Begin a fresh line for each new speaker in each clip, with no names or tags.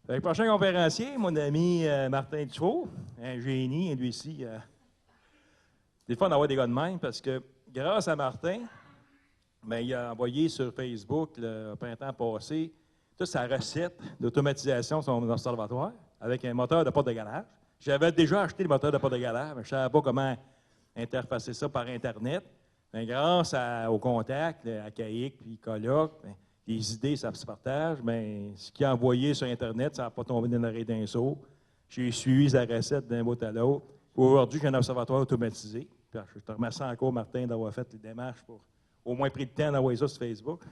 Le prochain conférencier, mon ami Martin Dufault, un génie, et lui ici. Des fois, on envoie des gars de même parce que grâce à Martin, ben, il a envoyé sur Facebook le printemps passé toute sa recette d'automatisation de son observatoire avec un moteur de porte de garage. J'avais déjà acheté le moteur de porte de garage, mais je ne savais pas comment interfacer ça par Internet. Ben, grâce au contact, à CAIC puis Coloc, ben, les idées, ça se partage. Ben, ce qu'il a envoyé sur Internet, ça n'a pas tombé dans l'oreille d'un sourd. J'ai suivi sa recette d'un bout à l'autre. Aujourd'hui, j'ai un observatoire automatisé. Puis, je te remercie encore, Martin, d'avoir fait les démarches pour au moins pris le temps d'envoyer ça sur Facebook.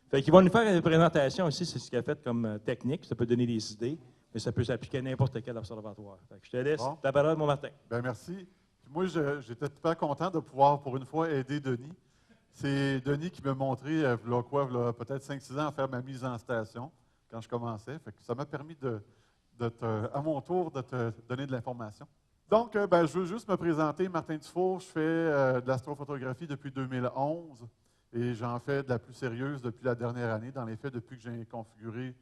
Fait qu'ils vont nous faire une présentation aussi, c'est ce qu'il a fait comme technique. Ça peut donner des idées, mais ça peut s'appliquer à n'importe quel observatoire. Fait que je te laisse
Bon.
ta parole, mon Martin.
Bien, merci. Puis moi, j'étais super content de pouvoir, pour une fois, aider Denis. C'est Denis qui m'a montré, il y a peut-être 5-6 ans, à faire ma mise en station quand je commençais. Fait que ça m'a permis, à mon tour, de te donner de l'information. Donc, je veux juste me présenter. Martin Dufault, je fais de l'astrophotographie depuis 2011 et j'en fais de la plus sérieuse depuis la dernière année, dans les faits, depuis que j'ai configuré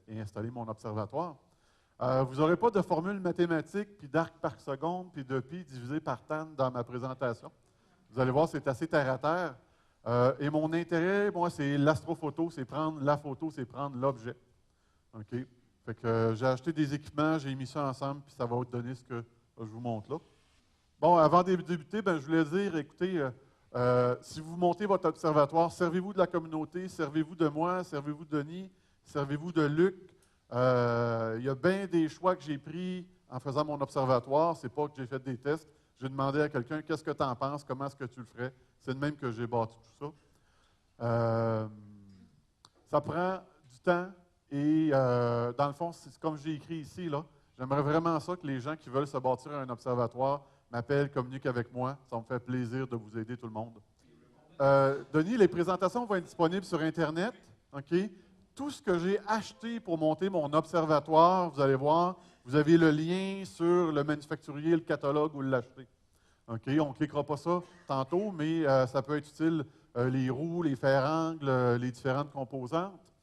et installé mon observatoire. Vous n'aurez pas de formule mathématique, puis d'arc par seconde, puis de pi divisé par tan dans ma présentation. Vous allez voir, c'est assez terre à terre. Et mon intérêt, moi, c'est l'astrophoto, c'est prendre la photo, c'est prendre l'objet. OK? Fait que j'ai acheté des équipements, j'ai mis ça ensemble, puis ça va vous donner ce que je vous montre là. Bon, avant de débuter, je voulais dire, écoutez, si vous montez votre observatoire, servez-vous de la communauté, servez-vous de moi, servez-vous de Denis, servez-vous de Luc. Il y a bien des choix que j'ai pris en faisant mon observatoire. Ce n'est pas que j'ai fait des tests. J'ai demandé à quelqu'un, qu'est-ce que tu en penses, comment est-ce que tu le ferais. C'est de même que j'ai bâti tout ça. Ça prend du temps et, dans le fond, c'est comme j'ai écrit ici, là, j'aimerais vraiment ça que les gens qui veulent se bâtir un observatoire m'appellent, communiquent avec moi. Ça me fait plaisir de vous aider, tout le monde. Denis, les présentations vont être disponibles sur Internet. OK? Tout ce que j'ai acheté pour monter mon observatoire, vous allez voir, vous avez le lien sur le manufacturier, le catalogue où l'acheter. OK? On ne cliquera pas ça tantôt, mais ça peut être utile, les roues, les fer-angles, les différentes composantes.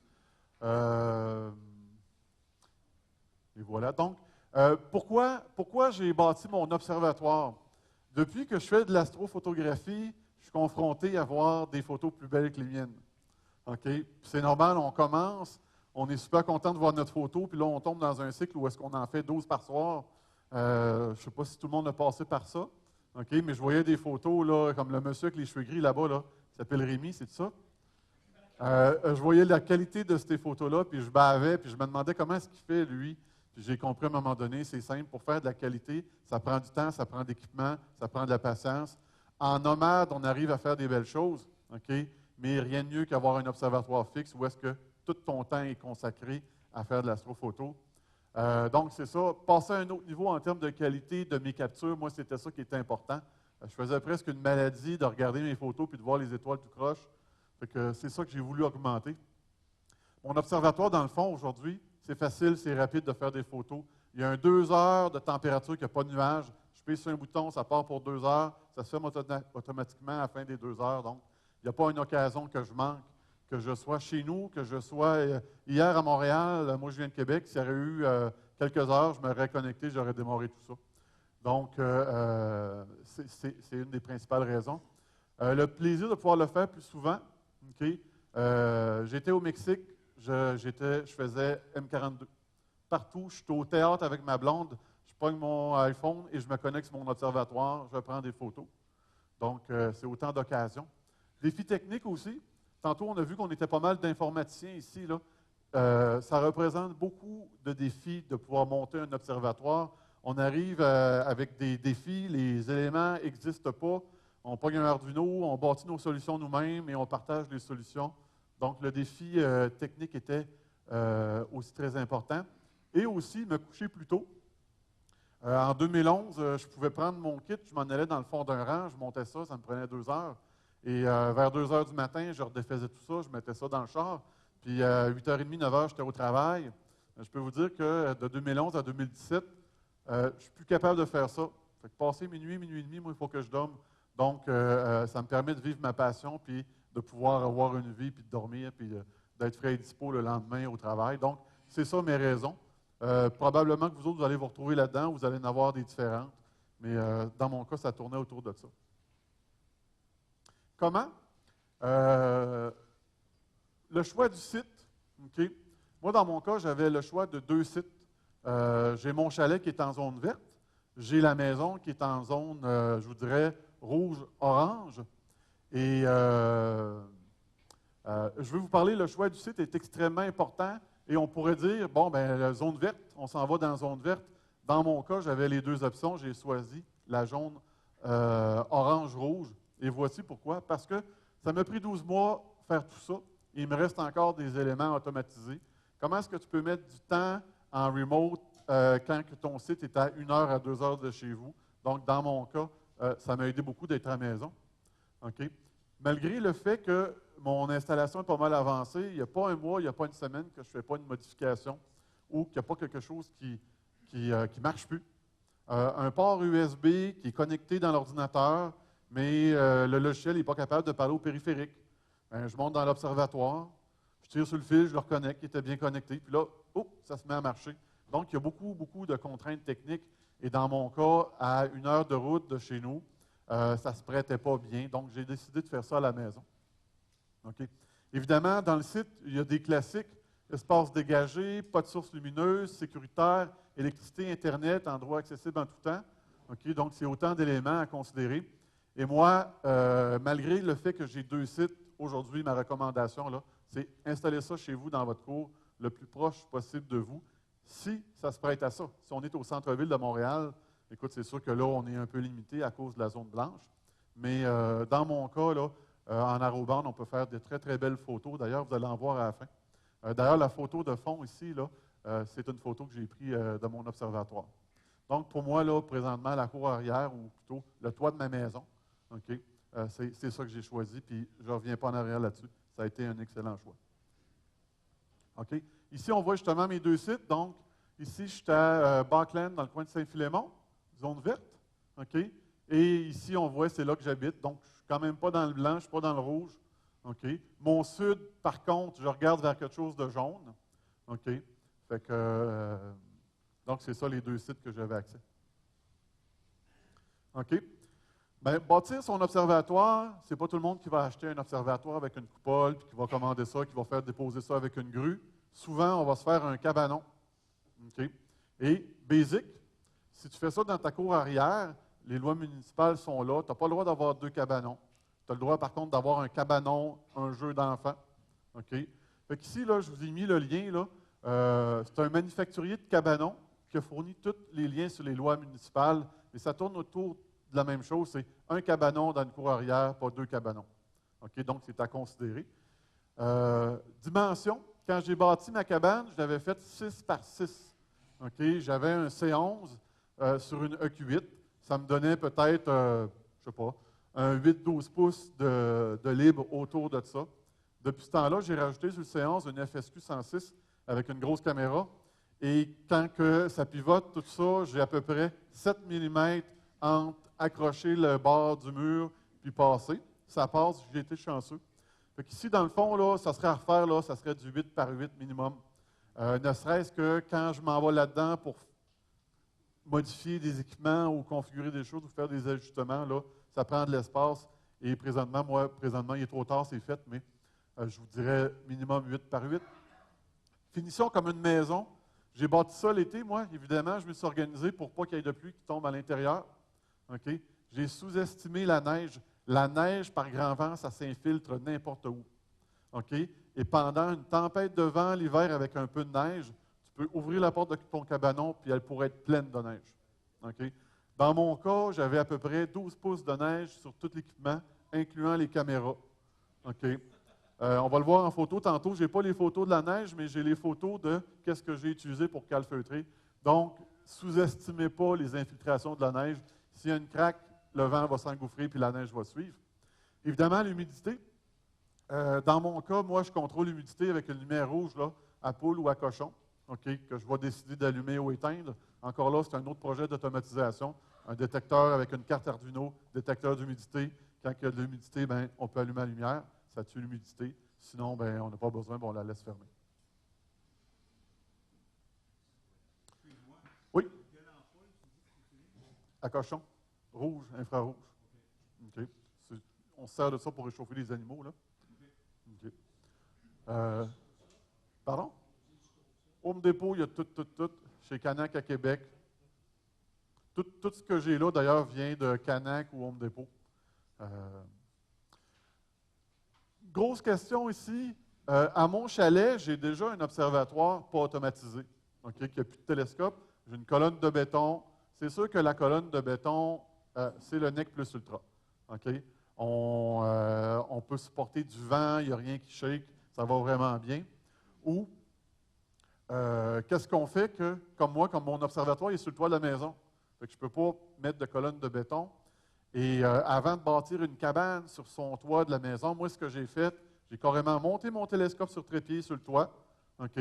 Et voilà. Donc, pourquoi j'ai bâti mon observatoire? Depuis que je fais de l'astrophotographie, je suis confronté à voir des photos plus belles que les miennes. OK? C'est normal, on commence, on est super content de voir notre photo, puis là, on tombe dans un cycle où est-ce qu'on en fait 12 par soir. Je ne sais pas si tout le monde a passé par ça. OK? Mais je voyais des photos, là, comme le monsieur avec les cheveux gris là-bas, là, il s'appelle Rémi, c'est ça? Je voyais la qualité de ces photos-là, puis je bavais, puis je me demandais comment est-ce qu'il fait, lui. Puis j'ai compris à un moment donné, c'est simple, pour faire de la qualité, ça prend du temps, ça prend d'équipement, ça prend de la patience. En nomade, on arrive à faire des belles choses, OK? Mais rien de mieux qu'avoir un observatoire fixe où est-ce que tout ton temps est consacré à faire de l'astrophoto. Donc, c'est ça. Passer à un autre niveau en termes de qualité de mes captures, moi, c'était ça qui était important. Je faisais presque une maladie de regarder mes photos puis de voir les étoiles tout croche. Fait que c'est ça que j'ai voulu augmenter. Mon observatoire, dans le fond, aujourd'hui, c'est facile, c'est rapide de faire des photos. Il y a 2 heures de température, qu'il n'y a pas de nuage. Je pèse sur un bouton, ça part pour 2 heures. Ça se fait automatiquement à la fin des 2 heures. Donc, il n'y a pas une occasion que je manque, que je sois chez nous, que je sois hier à Montréal. Moi, je viens de Québec. S'il y aurait eu quelques heures, je m'aurais connecté, j'aurais démarré tout ça. Donc, c'est une des principales raisons. Le plaisir de pouvoir le faire plus souvent. Okay. J'étais au Mexique, je faisais M42. Partout, je suis au théâtre avec ma blonde, je prends mon iPhone et je me connecte sur mon observatoire, je prends des photos. Donc, c'est autant d'occasions. Défis techniques aussi. Tantôt, on a vu qu'on était pas mal d'informaticiens ici, là. Ça représente beaucoup de défis de pouvoir monter un observatoire. On arrive avec des défis, les éléments n'existent pas. On pogne un Arduino, on bâtit nos solutions nous-mêmes et on partage les solutions. Donc, le défi technique était aussi très important. Et aussi, me coucher plus tôt. En 2011, je pouvais prendre mon kit, je m'en allais dans le fond d'un rang, je montais ça, ça me prenait 2 heures. Et vers 2 heures du matin, je redéfaisais tout ça, je mettais ça dans le char. Puis à 8h30, 9h, j'étais au travail. Je peux vous dire que de 2011 à 2017, je ne suis plus capable de faire ça. Fait que passer minuit, minuit et demi, moi, il faut que je dorme. Donc, ça me permet de vivre ma passion, puis de pouvoir avoir une vie, puis de dormir, puis d'être frais et dispo le lendemain au travail. Donc, c'est ça mes raisons. Probablement que vous autres, vous allez vous retrouver là-dedans, vous allez en avoir des différentes, mais dans mon cas, ça tournait autour de ça. Comment? Le choix du site. OK? Moi, dans mon cas, j'avais le choix de 2 sites. J'ai mon chalet qui est en zone verte. J'ai la maison qui est en zone, je vous dirais, rouge-orange. Et je vais vous parler, le choix du site est extrêmement important. Et on pourrait dire, bon, bien, la zone verte, on s'en va dans la zone verte. Dans mon cas, j'avais les 2 options. J'ai choisi la zone orange-rouge. Et voici pourquoi. Parce que ça m'a pris 12 mois faire tout ça. Il me reste encore des éléments automatisés. Comment est-ce que tu peux mettre du temps en remote quand que ton site est à 1 heure à 2 heures de chez vous? Donc, dans mon cas, ça m'a aidé beaucoup d'être à la maison. OK? Malgré le fait que mon installation est pas mal avancée, il n'y a pas un mois, il n'y a pas une semaine que je ne fais pas une modification ou qu'il n'y a pas quelque chose qui ne marche plus. Un port USB qui est connecté dans l'ordinateur, mais le logiciel n'est pas capable de parler au périphérique. Ben, je monte dans l'observatoire, je tire sur le fil, je le reconnecte, il était bien connecté, puis là, ça se met à marcher. Donc, il y a beaucoup, beaucoup de contraintes techniques. Et dans mon cas, à 1 heure de route de chez nous, ça ne se prêtait pas bien. Donc, j'ai décidé de faire ça à la maison. OK? Évidemment, dans le site, il y a des classiques. Espace dégagé, pas de source lumineuse, sécuritaire, électricité, Internet, endroit accessible en tout temps. OK? Donc, c'est autant d'éléments à considérer. Et moi, malgré le fait que j'ai 2 sites, aujourd'hui, ma recommandation, là, c'est installer ça chez vous dans votre cour le plus proche possible de vous, si ça se prête à ça. Si on est au centre-ville de Montréal, écoute, c'est sûr que là, on est un peu limité à cause de la zone blanche. Mais dans mon cas, là, en arrobande, on peut faire de très, très belles photos. D'ailleurs, vous allez en voir à la fin. D'ailleurs, la photo de fond ici, là, c'est une photo que j'ai prise de mon observatoire. Donc, pour moi, là, présentement, la cour arrière, ou plutôt le toit de ma maison, OK, c'est ça que j'ai choisi, puis je ne reviens pas en arrière là-dessus. Ça a été un excellent choix. OK? Ici, on voit justement mes 2 sites. Donc, ici, je suis à Buckland, dans le coin de Saint-Philémon, zone verte. OK? Et ici, on voit, c'est là que j'habite. Donc, je ne suis quand même pas dans le blanc, je ne suis pas dans le rouge. OK? Mon sud, par contre, je regarde vers quelque chose de jaune. OK? Fait que, donc, c'est ça les 2 sites que j'avais accès. OK? Bien, bâtir son observatoire, ce n'est pas tout le monde qui va acheter un observatoire avec une coupole, puis qui va commander ça, qui va faire déposer ça avec une grue. Souvent, on va se faire un cabanon. OK? Et, basic, si tu fais ça dans ta cour arrière, les lois municipales sont là. Tu n'as pas le droit d'avoir 2 cabanons. Tu as le droit, par contre, d'avoir un cabanon, un jeu d'enfant. OK? Fait qu'ici, là, je vous ai mis le lien, là. C'est un manufacturier de cabanons qui a fourni tous les liens sur les lois municipales. Et ça tourne autour de la même chose. C'est un cabanon dans une cour arrière, pas 2 cabanons. OK? Donc, c'est à considérer. Dimension. Quand j'ai bâti ma cabane, je l'avais faite 6 par 6. OK? J'avais un C11 sur une EQ8. Ça me donnait peut-être, je ne sais pas, un 8-12 pouces de libre autour de ça. Depuis ce temps-là, j'ai rajouté sur le C11 une FSQ 106 avec une grosse caméra. Et quand que ça pivote, tout ça, j'ai à peu près 7 mm entre accrocher le bord du mur puis passer. Ça passe, j'ai été chanceux. Fait qu'ici, dans le fond, là, ça serait à refaire, là, ça serait du 8 par 8 minimum. Ne serait-ce que quand je m'en vais là-dedans pour modifier des équipements ou configurer des choses ou faire des ajustements, là, ça prend de l'espace. Et présentement, il est trop tard, c'est fait, mais je vous dirais minimum 8 par 8. Finition comme une maison. J'ai bâti ça l'été, moi, évidemment, je me suis organisé pour pas qu'il y ait de pluie qui tombe à l'intérieur. OK? J'ai sous-estimé la neige. La neige, par grand vent, ça s'infiltre n'importe où. OK? Et pendant une tempête de vent l'hiver avec un peu de neige, tu peux ouvrir la porte de ton cabanon puis elle pourrait être pleine de neige. OK? Dans mon cas, j'avais à peu près 12 pouces de neige sur tout l'équipement, incluant les caméras. OK? On va le voir en photo tantôt. Je n'ai pas les photos de la neige, mais j'ai les photos de qu'est-ce que j'ai utilisé pour calfeutrer. Donc, sous-estimez pas les infiltrations de la neige. S'il y a une craque, le vent va s'engouffrer puis la neige va suivre. Évidemment, l'humidité. Dans mon cas, moi, je contrôle l'humidité avec une lumière rouge là, à poule ou à cochon, okay, que je vais décider d'allumer ou éteindre. Encore là, c'est un autre projet d'automatisation. Un détecteur avec une carte Arduino, détecteur d'humidité. Quand il y a de l'humidité, ben, on peut allumer la lumière. Ça tue l'humidité. Sinon, ben, on n'a pas besoin, ben, on la laisse fermer. Oui. À cochon. Rouge, infrarouge. OK. On se sert de ça pour réchauffer les animaux, là. OK. Pardon? Home Depot, il y a tout. Chez Canac à Québec. Tout ce que j'ai là, d'ailleurs, vient de Canac ou Home Depot. Grosse question ici. À mon chalet, j'ai déjà un observatoire pas automatisé, OK, qui n'a plus de télescope. J'ai une colonne de béton. C'est sûr que la colonne de béton, c'est le NEC plus Ultra. OK? On peut supporter du vent, il n'y a rien qui shake, ça va vraiment bien. Ou, qu'est-ce qu'on fait que, comme moi, comme mon observatoire est sur le toit de la maison, fait que je ne peux pas mettre de colonne de béton. Et avant de bâtir une cabane sur son toit de la maison, moi, ce que j'ai fait, j'ai carrément monté mon télescope sur trépied sur le toit. OK?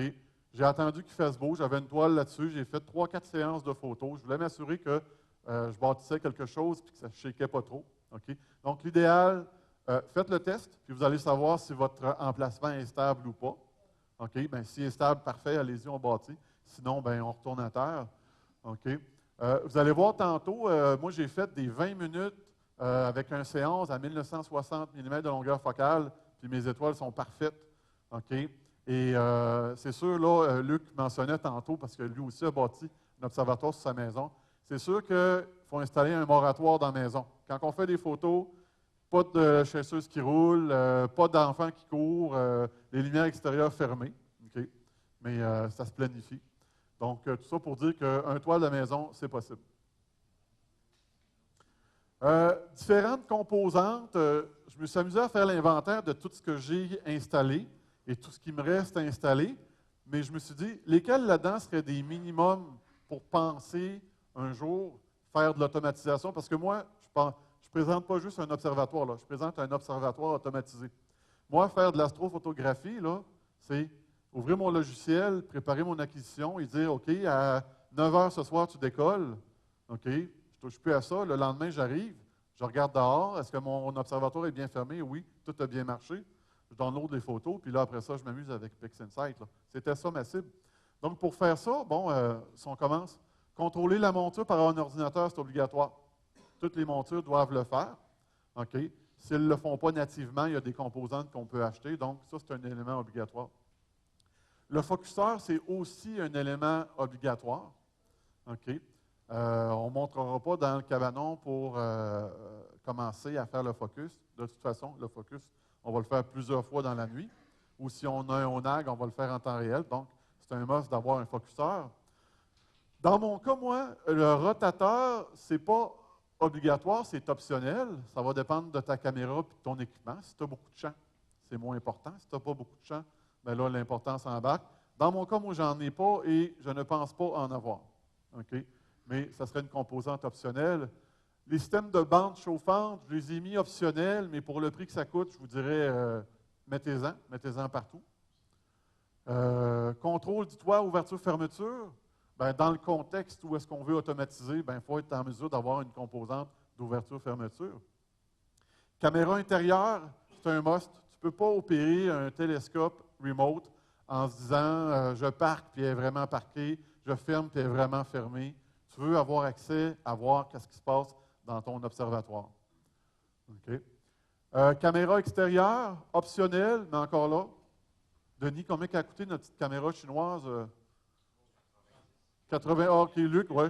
J'ai attendu qu'il fasse beau. J'avais une toile là-dessus. J'ai fait 3-4 séances de photos. Je voulais m'assurer que je bâtissais quelque chose et que ça ne shakeait pas trop. OK? Donc, l'idéal, faites le test, puis vous allez savoir si votre emplacement est stable ou pas. OK? Bien, s'il est stable, parfait, allez-y, on bâtit. Sinon, bien, on retourne à terre. OK? Vous allez voir tantôt, moi, j'ai fait des 20 minutes avec un C11 à 1960 mm de longueur focale, puis mes étoiles sont parfaites. OK? Et c'est sûr, là, Luc mentionnait tantôt, parce que lui aussi a bâti un observatoire sur sa maison, c'est sûr qu'il faut installer un moratoire dans la maison. Quand on fait des photos, pas de chasseuse qui roule, pas d'enfants qui courent, les lumières extérieures fermées. OK? Mais ça se planifie. Donc, tout ça pour dire qu'un toit de la maison, c'est possible. Différentes composantes. Je me suis amusé à faire l'inventaire de tout ce que j'ai installé et tout ce qui me reste à installer, mais je me suis dit, lesquels là-dedans seraient des minimums pour penser un jour faire de l'automatisation? Parce que moi, je ne présente pas juste un observatoire, là, je présente un observatoire automatisé. Moi, faire de l'astrophotographie, là, c'est ouvrir mon logiciel, préparer mon acquisition et dire, OK, à 9 h ce soir, tu décolles. OK, je ne touche plus à ça. Le lendemain, j'arrive, je regarde dehors. Est-ce que mon observatoire est bien fermé? Oui, tout a bien marché. Je download les photos, puis là, après ça, je m'amuse avec PixInsight. C'était ça ma cible. Donc, pour faire ça, bon, si on commence, contrôler la monture par un ordinateur, c'est obligatoire. Toutes les montures doivent le faire. OK? S'ils ne le font pas nativement, il y a des composantes qu'on peut acheter. Donc, ça, c'est un élément obligatoire. Le focuseur, c'est aussi un élément obligatoire. OK? On ne montrera pas dans le cabanon pour commencer à faire le focus. De toute façon, le focus, on va le faire plusieurs fois dans la nuit. Ou si on a un ONAG, on va le faire en temps réel. Donc, c'est un must d'avoir un focuseur. Dans mon cas, moi, le rotateur, ce n'est pas obligatoire, c'est optionnel. Ça va dépendre de ta caméra et de ton équipement. Si tu as beaucoup de champ, c'est moins important. Si tu n'as pas beaucoup de champ, bien là, l'importance embarque. Dans mon cas, moi, j'en ai pas et je ne pense pas en avoir. OK? Mais ça serait une composante optionnelle. Les systèmes de bande chauffantes, je les ai mis optionnels, mais pour le prix que ça coûte, je vous dirais, mettez-en partout. Contrôle du toit, ouverture, fermeture. Bien, dans le contexte où est-ce qu'on veut automatiser, il faut être en mesure d'avoir une composante d'ouverture-fermeture. Caméra intérieure, c'est un must. Tu ne peux pas opérer un télescope remote en se disant je parque puis elle est vraiment parquée, je ferme puis elle est vraiment fermée. Tu veux avoir accès à voir ce qui se passe dans ton observatoire. OK. Caméra extérieure, optionnelle, mais encore là. Denis, combien a coûté notre petite caméra chinoise? 80, OK, Luc, oui.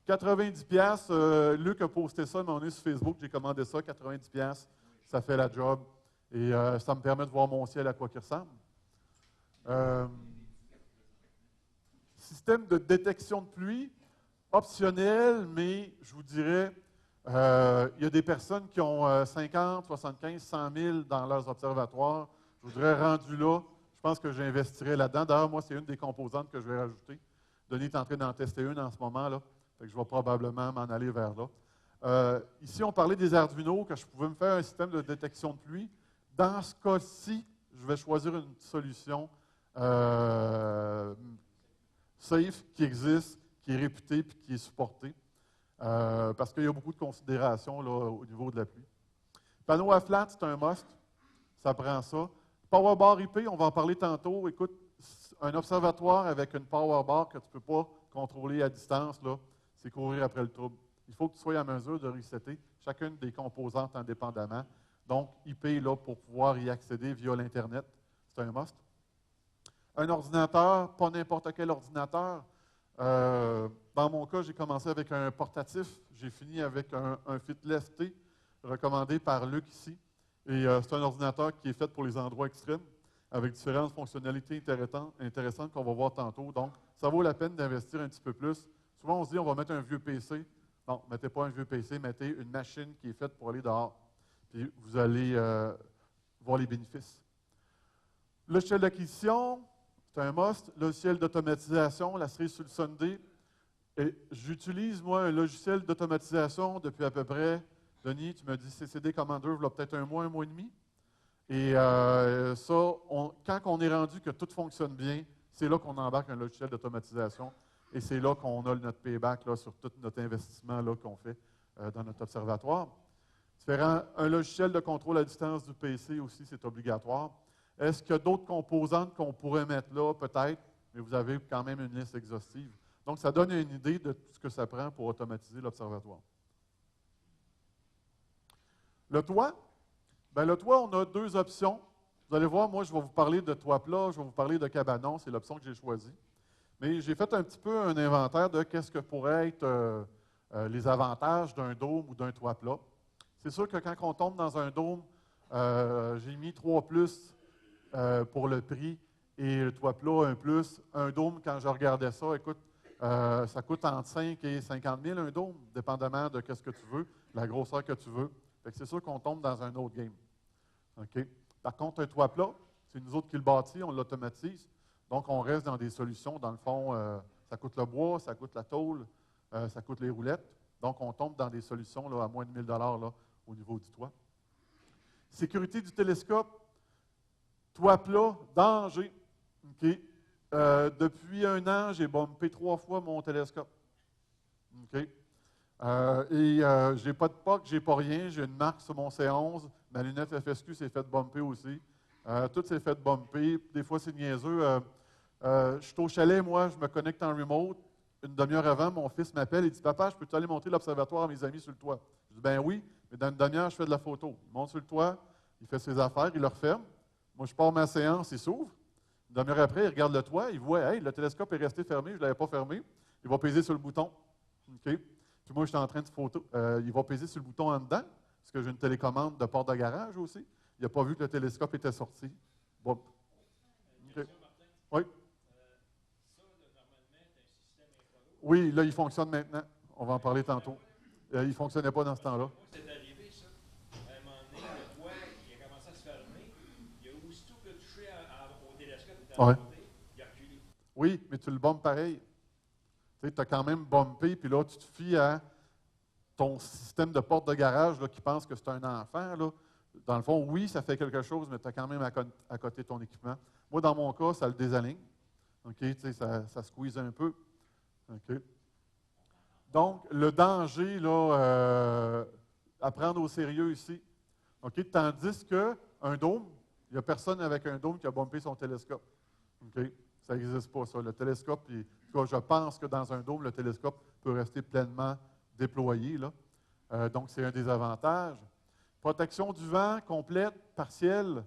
90$. Luc a posté ça, mais on est sur Facebook, j'ai commandé ça, 90$. Ça fait la job. Et ça me permet de voir mon ciel à quoi qu'il ressemble. Système de détection de pluie, optionnel, mais je vous dirais, il y a des personnes qui ont 50, 75, 100 000 dans leurs observatoires. Je voudrais rendu là, je pense que j'investirais là-dedans. D'ailleurs, moi, c'est une des composantes que je vais rajouter. Denis est en train d'en tester une en ce moment, là. Fait que je vais probablement m'en aller vers là. Ici, on parlait des Arduino, que je pouvais me faire un système de détection de pluie. Dans ce cas-ci, je vais choisir une solution safe, qui existe, qui est réputée et qui est supportée. Parce qu'il y a beaucoup de considérations là, au niveau de la pluie. Panneau à flat, c'est un must. Ça prend ça. Power bar IP, on va en parler tantôt. Écoute, un observatoire avec une power bar que tu ne peux pas contrôler à distance, là, c'est courir après le trouble. Il faut que tu sois à mesure de resetter chacune des composantes indépendamment. Donc, IP là, pour pouvoir y accéder via l'Internet, c'est un must. Un ordinateur, pas n'importe quel ordinateur. Dans mon cas, j'ai commencé avec un portatif. J'ai fini avec un Fitless T, recommandé par Luc ici. Et c'est un ordinateur qui est fait pour les endroits extrêmes, avec différentes fonctionnalités intéressantes qu'on va voir tantôt. Donc, ça vaut la peine d'investir un petit peu plus. Souvent, on se dit, on va mettre un vieux PC. Non, mettez pas un vieux PC, mettez une machine qui est faite pour aller dehors. Puis, vous allez voir les bénéfices. Logiciel d'acquisition, c'est un must. Logiciel d'automatisation, la série sur le Sunday. Et j'utilise, moi, un logiciel d'automatisation depuis à peu près, Denis, tu m'as dit CCD Commander, il y a peut-être un mois et demi. Et ça, quand on est rendu que tout fonctionne bien, c'est là qu'on embarque un logiciel d'automatisation. Et c'est là qu'on a notre payback là, sur tout notre investissement qu'on fait dans notre observatoire. Un logiciel de contrôle à distance du PC aussi, c'est obligatoire. Est-ce qu'il y a d'autres composantes qu'on pourrait mettre là? Peut-être, mais vous avez quand même une liste exhaustive. Donc, ça donne une idée de tout ce que ça prend pour automatiser l'observatoire. Le toit. Bien, le toit, on a deux options. Vous allez voir, moi, je vais vous parler de toit plat, je vais vous parler de cabanon, c'est l'option que j'ai choisie. Mais j'ai fait un petit peu un inventaire de qu'est-ce que pourraient être les avantages d'un dôme ou d'un toit plat. C'est sûr que quand on tombe dans un dôme, j'ai mis 3 plus pour le prix et le toit plat, un plus. Un dôme, quand je regardais ça, écoute, ça coûte entre 5 et 50 000 un dôme, dépendamment de ce que tu veux, la grosseur que tu veux. Fait que c'est sûr qu'on tombe dans un autre game. OK? Par contre, un toit plat, c'est nous autres qui le bâtit, on l'automatise. Donc, on reste dans des solutions. Dans le fond, ça coûte le bois, ça coûte la tôle, ça coûte les roulettes. Donc, on tombe dans des solutions là, à moins de 1 000 là, au niveau du toit. Sécurité du télescope. Toit plat, danger. OK? Depuis 1 an, j'ai bumpé 3 fois mon télescope. OK? Je n'ai pas de POC, je n'ai pas rien. J'ai une marque sur mon C11. Ma lunette FSQ s'est faite bumper aussi. Tout s'est fait bumper. Des fois, c'est niaiseux. Je suis au chalet, moi, je me connecte en remote. Une demi-heure avant, mon fils m'appelle et dit « Papa, je peux-tu aller monter l'observatoire à mes amis sur le toit? » Je dis « Ben oui, mais dans une demi-heure, je fais de la photo. » Il monte sur le toit, il fait ses affaires, il le referme. Moi, je pars ma séance, il s'ouvre. Une demi-heure après, il regarde le toit, il voit « Hey, le télescope est resté fermé, je ne l'avais pas fermé. » Il va peser sur le bouton. OK? Puis moi, je suis en train de photo. Il va peser sur le bouton en dedans, parce que j'ai une télécommande de porte de garage aussi. Il n'a pas vu que le télescope était sorti. Bon. Okay. Oui. Oui, là, il fonctionne maintenant. On va en parler tantôt. Il ne fonctionnait pas dans ce temps-là.
C'est arrivé, ça. À un moment donné, le toit, il a commencé à se fermer. Il a aussitôt que touché au télescope, il a reculé.
Oui, mais tu le bombes pareil. Tu sais, as quand même bombé, puis là, tu te fies à ton système de porte de garage là, qui pense que c'est un enfant. Là. Dans le fond, oui, ça fait quelque chose, mais tu as quand même à côté ton équipement. Moi, dans mon cas, ça le désaligne. Okay, ça squeeze un peu. Okay. Donc, le danger, là, à prendre au sérieux ici. Okay, tandis qu'un dôme, il n'y a personne avec un dôme qui a bumpé son télescope. Okay. Ça n'existe pas, ça. Le télescope, je pense que dans un dôme, le télescope peut rester pleinement déployé. Là. Donc, c'est un des avantages. Protection du vent complète, partielle.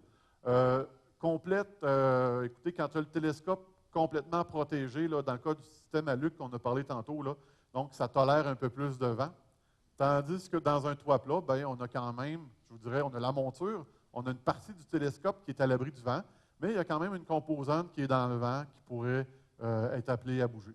Complète, écoutez, quand tu as le télescope complètement protégé, là, dans le cas du système à Luc qu'on a parlé tantôt, là, donc ça tolère un peu plus de vent. Tandis que dans un toit plat, bien, on a quand même, je vous dirais, on a la monture, on a une partie du télescope qui est à l'abri du vent, mais il y a quand même une composante qui est dans le vent qui pourrait être appelée à bouger.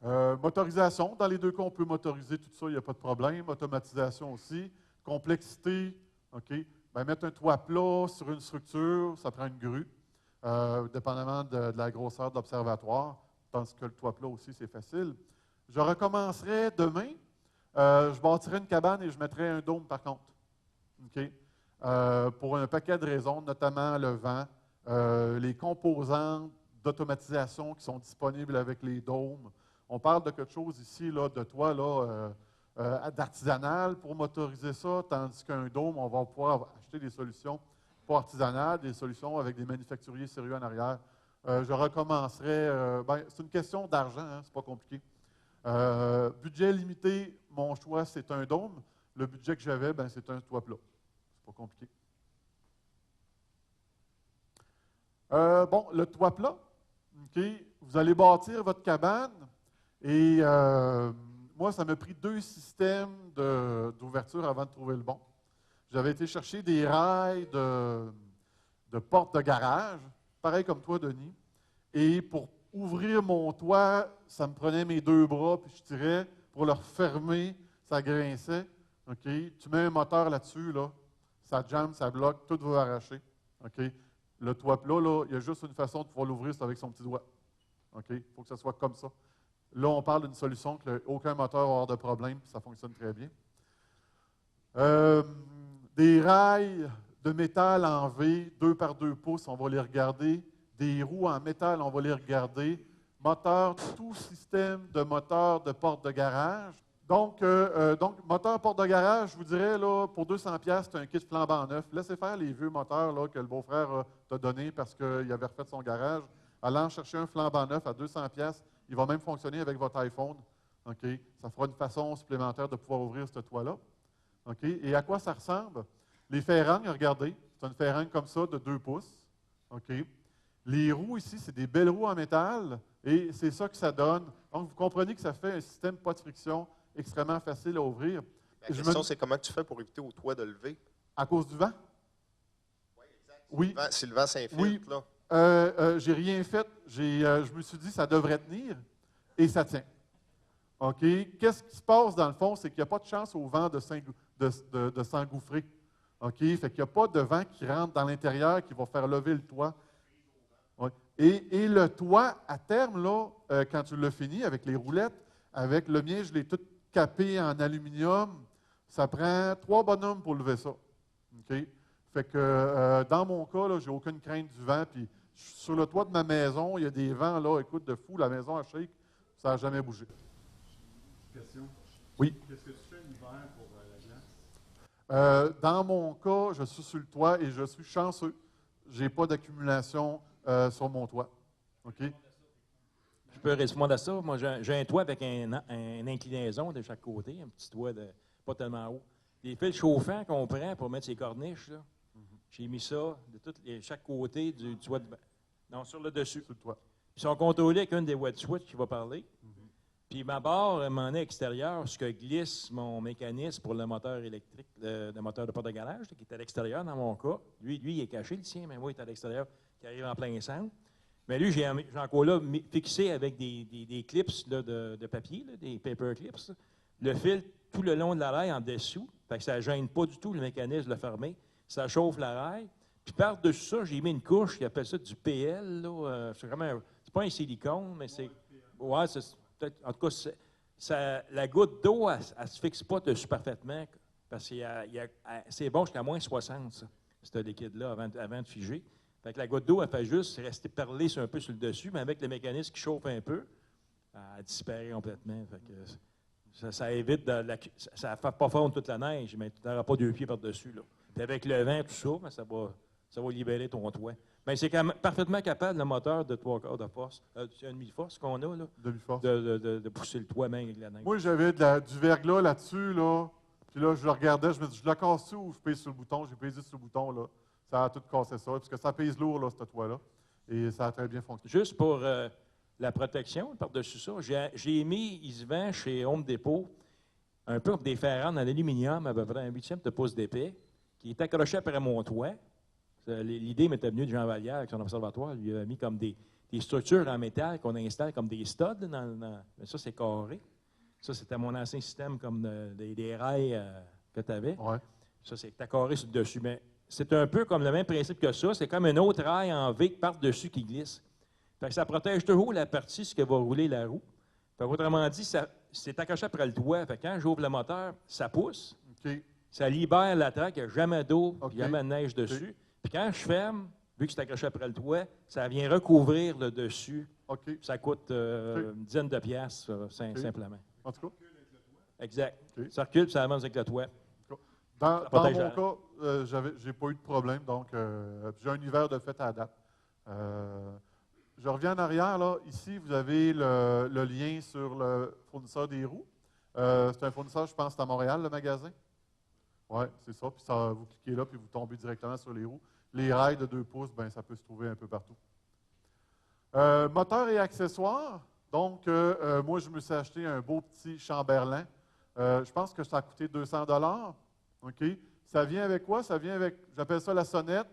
Motorisation, dans les deux cas, on peut motoriser tout ça, il n'y a pas de problème. Automatisation aussi. Complexité, OK. Bien, mettre un toit plat sur une structure, ça prend une grue, dépendamment de la grosseur de l'observatoire. Tandis que le toit plat aussi, c'est facile. Je recommencerai demain. Je bâtirai une cabane et je mettrai un dôme par contre. OK. Pour un paquet de raisons, notamment le vent, les composantes d'automatisation qui sont disponibles avec les dômes. On parle de quelque chose ici, là, de toit là, d'artisanal pour motoriser ça, tandis qu'un dôme, on va pouvoir acheter des solutions pas artisanales, des solutions avec des manufacturiers sérieux en arrière. Je recommencerai. C'est une question d'argent, hein, c'est pas compliqué. Budget limité, mon choix, c'est un dôme. Le budget que j'avais, c'est un toit plat. C'est pas compliqué. Le toit plat, OK, vous allez bâtir votre cabane et moi, ça m'a pris 2 systèmes d'ouverture avant de trouver le bon. J'avais été chercher des rails de porte de garage, pareil comme toi, Denis, et pour ouvrir mon toit, ça me prenait mes 2 bras, puis je tirais. Pour le refermer, ça grinçait. OK? Tu mets un moteur là-dessus, là, ça jamme, ça bloque, tout va arracher. OK? Le toit plat, là, il y a juste une façon de pouvoir l'ouvrir, c'est avec son petit doigt. OK? Il faut que ça soit comme ça. Là, on parle d'une solution que aucun moteur va avoir de problème, puis ça fonctionne très bien. Des rails de métal en V, 2 par 2 pouces, on va les regarder. Des roues en métal, on va les regarder. Moteur, tout système de moteur de porte de garage. Donc, moteur porte de garage, je vous dirais, là, pour 200$, c'est un kit flambant neuf. Laissez faire les vieux moteurs là, que le beau-frère t'a donné parce qu'il avait refait son garage. Allant chercher un flambant neuf à 200$, il va même fonctionner avec votre iPhone. OK? Ça fera une façon supplémentaire de pouvoir ouvrir ce toit-là. OK? Et à quoi ça ressemble? Les ferragnes, regardez, c'est une ferragne comme ça de 2 pouces. OK? Les roues ici, c'est des belles roues en métal et c'est ça que ça donne. Donc, vous comprenez que ça fait un système pas de friction extrêmement facile à ouvrir.
La question, c'est comment tu fais pour éviter au toit de lever?
À cause du vent?
Oui, exact.
Oui.
Si le vent s'infiltre,
oui.
là.
J'ai rien fait. Je me suis dit, ça devrait tenir et ça tient. OK? Qu'est-ce qui se passe dans le fond? C'est qu'il n'y a pas de chance au vent de s'engouffrer. OK? Fait qu'il n'y a pas de vent qui rentre dans l'intérieur qui va faire lever le toit. Ouais. Et le toit, à terme, là, quand tu l'as fini avec les roulettes, avec le mien, je l'ai tout capé en aluminium. Ça prend 3 bonhommes pour lever ça. OK? Fait que dans mon cas, je n'ai aucune crainte du vent. Puis sur le toit de ma maison, il y a des vents, là, écoute, de fou. La maison a shake, ça n'a jamais bougé.
Question?
Oui.
Qu'est-ce que tu fais l'hiver pour la glace?
Dans mon cas, je suis sur le toit et je suis chanceux. Je n'ai pas d'accumulation sur mon toit. OK?
Je peux répondre à ça. Moi, j'ai un toit avec une inclinaison de chaque côté, un petit toit pas tellement haut. Les fils chauffants qu'on prend pour mettre ces corniches, là, j'ai mis ça de chaque côté du toit. Non, sur le dessus.
Sur le toit.
Ils sont contrôlés avec une des wet switch qui va parler. Puis ma barre m'en est extérieure, ce que glisse mon mécanisme pour le moteur électrique, le moteur de porte de garage, là, qui est à l'extérieur dans mon cas. Lui, il est caché, le sien, mais moi, il est à l'extérieur, qui arrive en plein centre. Mais lui, j'ai encore là fixé avec des clips là, de papier, là, des paper clips, là, le fil tout le long de la rail en dessous. Fait que ça ne gêne pas du tout le mécanisme de le fermer. Ça chauffe la rail. Puis par-dessus ça, j'ai mis une couche qui appelle ça du PL. C'est pas un silicone, mais c'est. Ouais, en tout cas, la goutte d'eau, elle ne se fixe pas dessus parfaitement. Parce que c'est bon jusqu'à moins 60, ça, ce liquide-là, avant de figer. Fait que la goutte d'eau, elle fait juste rester perlée un peu sur le dessus, mais avec le mécanisme qui chauffe un peu, elle disparaît complètement. Fait que ça évite ça ne fait pas fondre toute la neige, mais tu n'auras pas 2 pieds par-dessus. Puis avec le vent, tout ça, ben, ça va libérer ton toit. Mais c'est parfaitement capable, le moteur de 3/4 de force, c'est une demi-force qu'on a, là,
Demi-force.
de pousser le toit même avec la neige.
Moi, j'avais du verglas là-dessus, là. Puis là, je le regardais, je me dis, je le casse-tu ou je pèse sur le bouton? J'ai pesé sur le bouton, là. Ça a tout cassé ça, parce que ça pèse lourd, là, ce toit-là. Et ça a très bien fonctionné.
Juste pour la protection, par-dessus ça, j'ai mis, il se vend chez Home Depot, un peu des ferranes en aluminium, à peu près un 8e de pouce d'épais, qui est accroché après mon toit. L'idée m'était venue de Jean Vallière avec son observatoire. Il a mis comme des structures en métal qu'on installe comme des studs. Mais ça, c'est carré. Ça, c'était mon ancien système comme des rails que tu avais.
Ouais.
Ça, c'est carré sur le dessus. Mais c'est un peu comme le même principe que ça. C'est comme un autre rail en V par-dessus qui glisse. Fait que ça protège toujours la partie sur que va rouler la roue. Fait que, autrement dit, c'est accroché après le toit. Fait que quand j'ouvre le moteur, ça pousse.
OK.
Ça libère la traque. Il n'y a jamais d'eau,
OK.
jamais de neige dessus. Puis quand je ferme, vu que c'est accroché après le toit, ça vient recouvrir le dessus.
OK.
Ça coûte une dizaine de piastres, simplement.
En tout cas.
Exact.
OK.
Ça recule, puis ça avance avec le toit.
Dans
protège
mon
la-
cas, j'ai pas eu de problème, donc j'ai un hiver de fait à la date. Je reviens en arrière, là. Ici, vous avez le lien sur le fournisseur des roues. C'est un fournisseur, je pense, c'est à Montréal, le magasin. Oui, c'est ça. Puis ça, vous cliquez là, puis vous tombez directement sur les roues. Les rails de 2 pouces, ben, ça peut se trouver un peu partout. Moteur et accessoires. Donc, moi, je me suis acheté un beau petit Chamberlain. Je pense que ça a coûté 200 $. OK? Ça vient avec quoi? Ça vient avec, j'appelle ça la sonnette.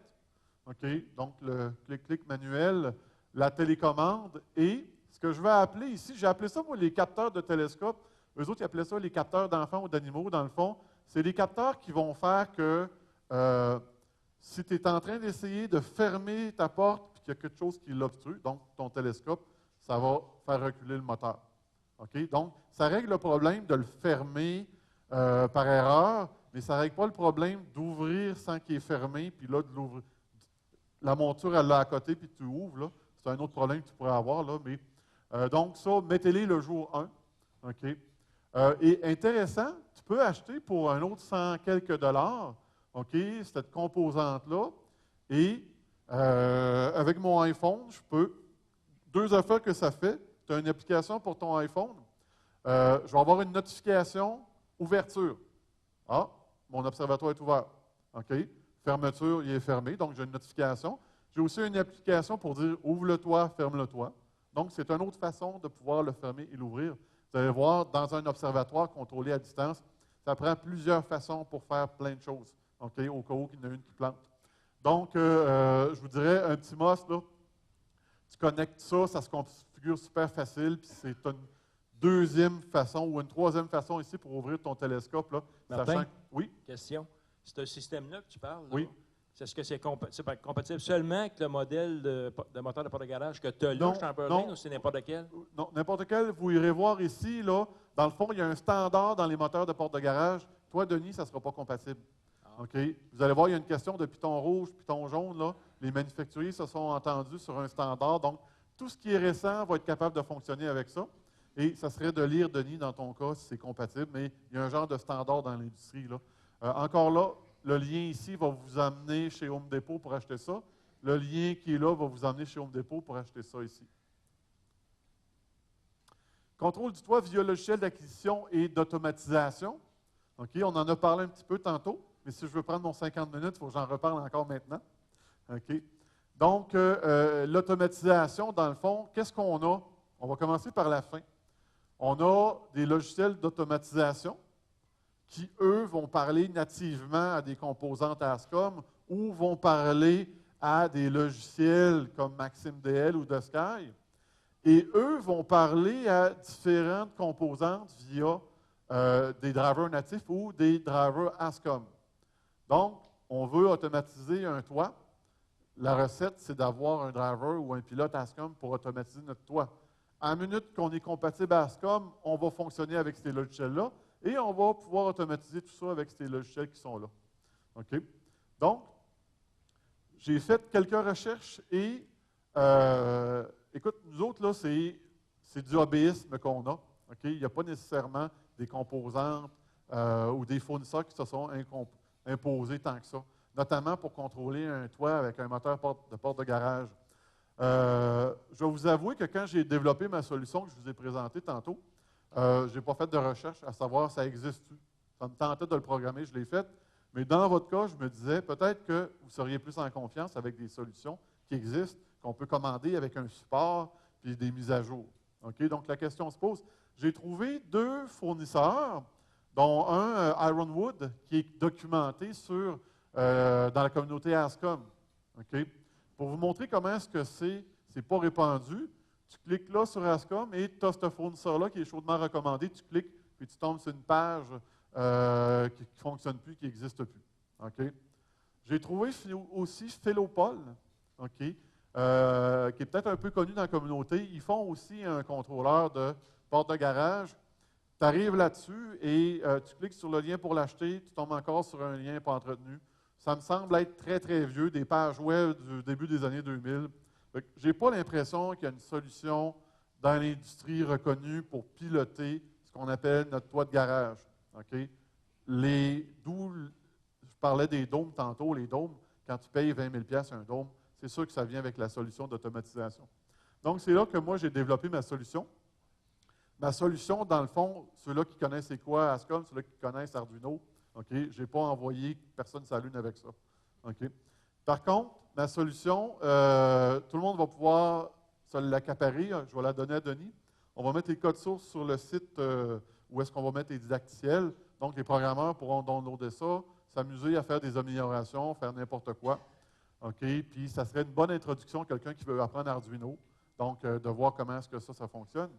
OK? Donc, le clic-clic manuel, la télécommande et ce que je vais appeler ici, j'ai appelé ça, moi, les capteurs de télescope. Eux autres, ils appelaient ça les capteurs d'enfants ou d'animaux, dans le fond. C'est des capteurs qui vont faire que si tu es en train d'essayer de fermer ta porte et qu'il y a quelque chose qui l'obstrue, donc ton télescope, ça va faire reculer le moteur. OK? Donc, ça règle le problème de le fermer par erreur, mais ça ne règle pas le problème d'ouvrir sans qu'il est fermé, puis là, de l'ouvrir. La monture, elle l'a à côté, puis tu ouvres, là. C'est un autre problème que tu pourrais avoir, là. Mais, donc, ça, mettez-les le jour 1. OK? Et intéressant, tu peux acheter pour un autre 100 quelques dollars, OK, cette composante-là. Et avec mon iPhone, je peux. 2 affaires que ça fait. Tu as une application pour ton iPhone. Je vais avoir une notification ouverture. Ah, mon observatoire est ouvert. OK. Fermeture, il est fermé, donc j'ai une notification. J'ai aussi une application pour dire ouvre-le-toi, ferme-le-toi. Donc, c'est une autre façon de pouvoir le fermer et l'ouvrir. Vous allez voir, dans un observatoire contrôlé à distance, ça prend plusieurs façons pour faire plein de choses. OK, au cas où il y en a une qui plante. Donc, je vous dirais, un petit MOS, là, tu connectes ça, ça se configure super facile, puis c'est une deuxième façon ou une troisième façon ici pour ouvrir ton télescope. Là,
Martin?
sachant que, oui,
Question. C'est un système-là que tu parles? Là?
Oui.
Est-ce que c'est compatible seulement avec le modèle de moteur de porte-garage que tu as là,
Non,
Chamberlain,
non.
ou c'est n'importe quel?
non, n'importe quel, vous irez voir ici, là, dans le fond, il y a un standard dans les moteurs de porte de garage. Toi, Denis, ça ne sera pas compatible. OK? Vous allez voir, il y a une question de piton rouge, piton jaune. Là. Les manufacturiers se sont entendus sur un standard. Donc, tout ce qui est récent va être capable de fonctionner avec ça. Et ça serait de lire, Denis, dans ton cas, si c'est compatible, mais il y a un genre de standard dans l'industrie. Là. Encore là, le lien ici va vous amener chez Home Depot pour acheter ça. Le lien qui est là va vous amener chez Home Depot pour acheter ça ici. Contrôle du toit via logiciel d'acquisition et d'automatisation. OK, on en a parlé un petit peu tantôt, mais si je veux prendre mon 50 minutes, il faut que j'en reparle encore maintenant. OK. Donc, l'automatisation, dans le fond, qu'est-ce qu'on a? On va commencer par la fin. On a des logiciels d'automatisation qui, eux, vont parler nativement à des composantes ASCOM ou vont parler à des logiciels comme MaximDL ou DSky. Et eux vont parler à différentes composantes via des drivers natifs ou des drivers ASCOM. Donc, on veut automatiser un toit. La recette, c'est d'avoir un driver ou un pilote ASCOM pour automatiser notre toit. À la minute qu'on est compatible à ASCOM, on va fonctionner avec ces logiciels-là et on va pouvoir automatiser tout ça avec ces logiciels qui sont là. OK? Donc, j'ai fait quelques recherches et, écoute, nous autres, là, c'est du hobbyisme qu'on a. OK? Il n'y a pas nécessairement des composantes ou des fournisseurs qui se sont imposés tant que ça, notamment pour contrôler un toit avec un moteur de porte de garage. Je vais vous avouer que quand j'ai développé ma solution que je vous ai présentée tantôt, je n'ai pas fait de recherche à savoir ça existe-tu. Ça me tentait de le programmer, je l'ai fait. Mais dans votre cas, je me disais peut-être que vous seriez plus en confiance avec des solutions qui existent, qu'on peut commander avec un support puis des mises à jour. Okay? Donc, la question se pose. J'ai trouvé 2 fournisseurs, dont un, Ironwood, qui est documenté dans la communauté ASCOM. Okay? Pour vous montrer comment est-ce que c'est pas répandu, tu cliques là sur ASCOM et tu as ce fournisseur-là qui est chaudement recommandé. Tu cliques, puis tu tombes sur une page qui ne fonctionne plus, qui n'existe plus. Okay? J'ai trouvé aussi Philopol, okay, qui est peut-être un peu connu dans la communauté. Ils font aussi un contrôleur de porte de garage. Tu arrives là-dessus et tu cliques sur le lien pour l'acheter, tu tombes encore sur un lien pas entretenu. Ça me semble être très, très vieux, des pages web du début des années 2000. Je n'ai pas l'impression qu'il y a une solution dans l'industrie reconnue pour piloter ce qu'on appelle notre toit de garage. Okay? D'où parlais des dômes tantôt, les dômes, quand tu payes 20 000 un dôme, c'est sûr que ça vient avec la solution d'automatisation. Donc, c'est là que moi, j'ai développé ma solution. Ma solution, dans le fond, ceux-là qui connaissent c'est quoi Ascom, ceux-là qui connaissent Arduino, OK, je n'ai pas envoyé personne sa lune avec ça. OK. Par contre, ma solution, tout le monde va pouvoir se l'accaparer. Je vais la donner à Denis. On va mettre les codes sources sur le site où est-ce qu'on va mettre les didacticiels. Donc, les programmeurs pourront downloader ça, s'amuser à faire des améliorations, faire n'importe quoi. OK? Puis, ça serait une bonne introduction à quelqu'un qui veut apprendre Arduino. Donc, de voir comment est-ce que ça fonctionne.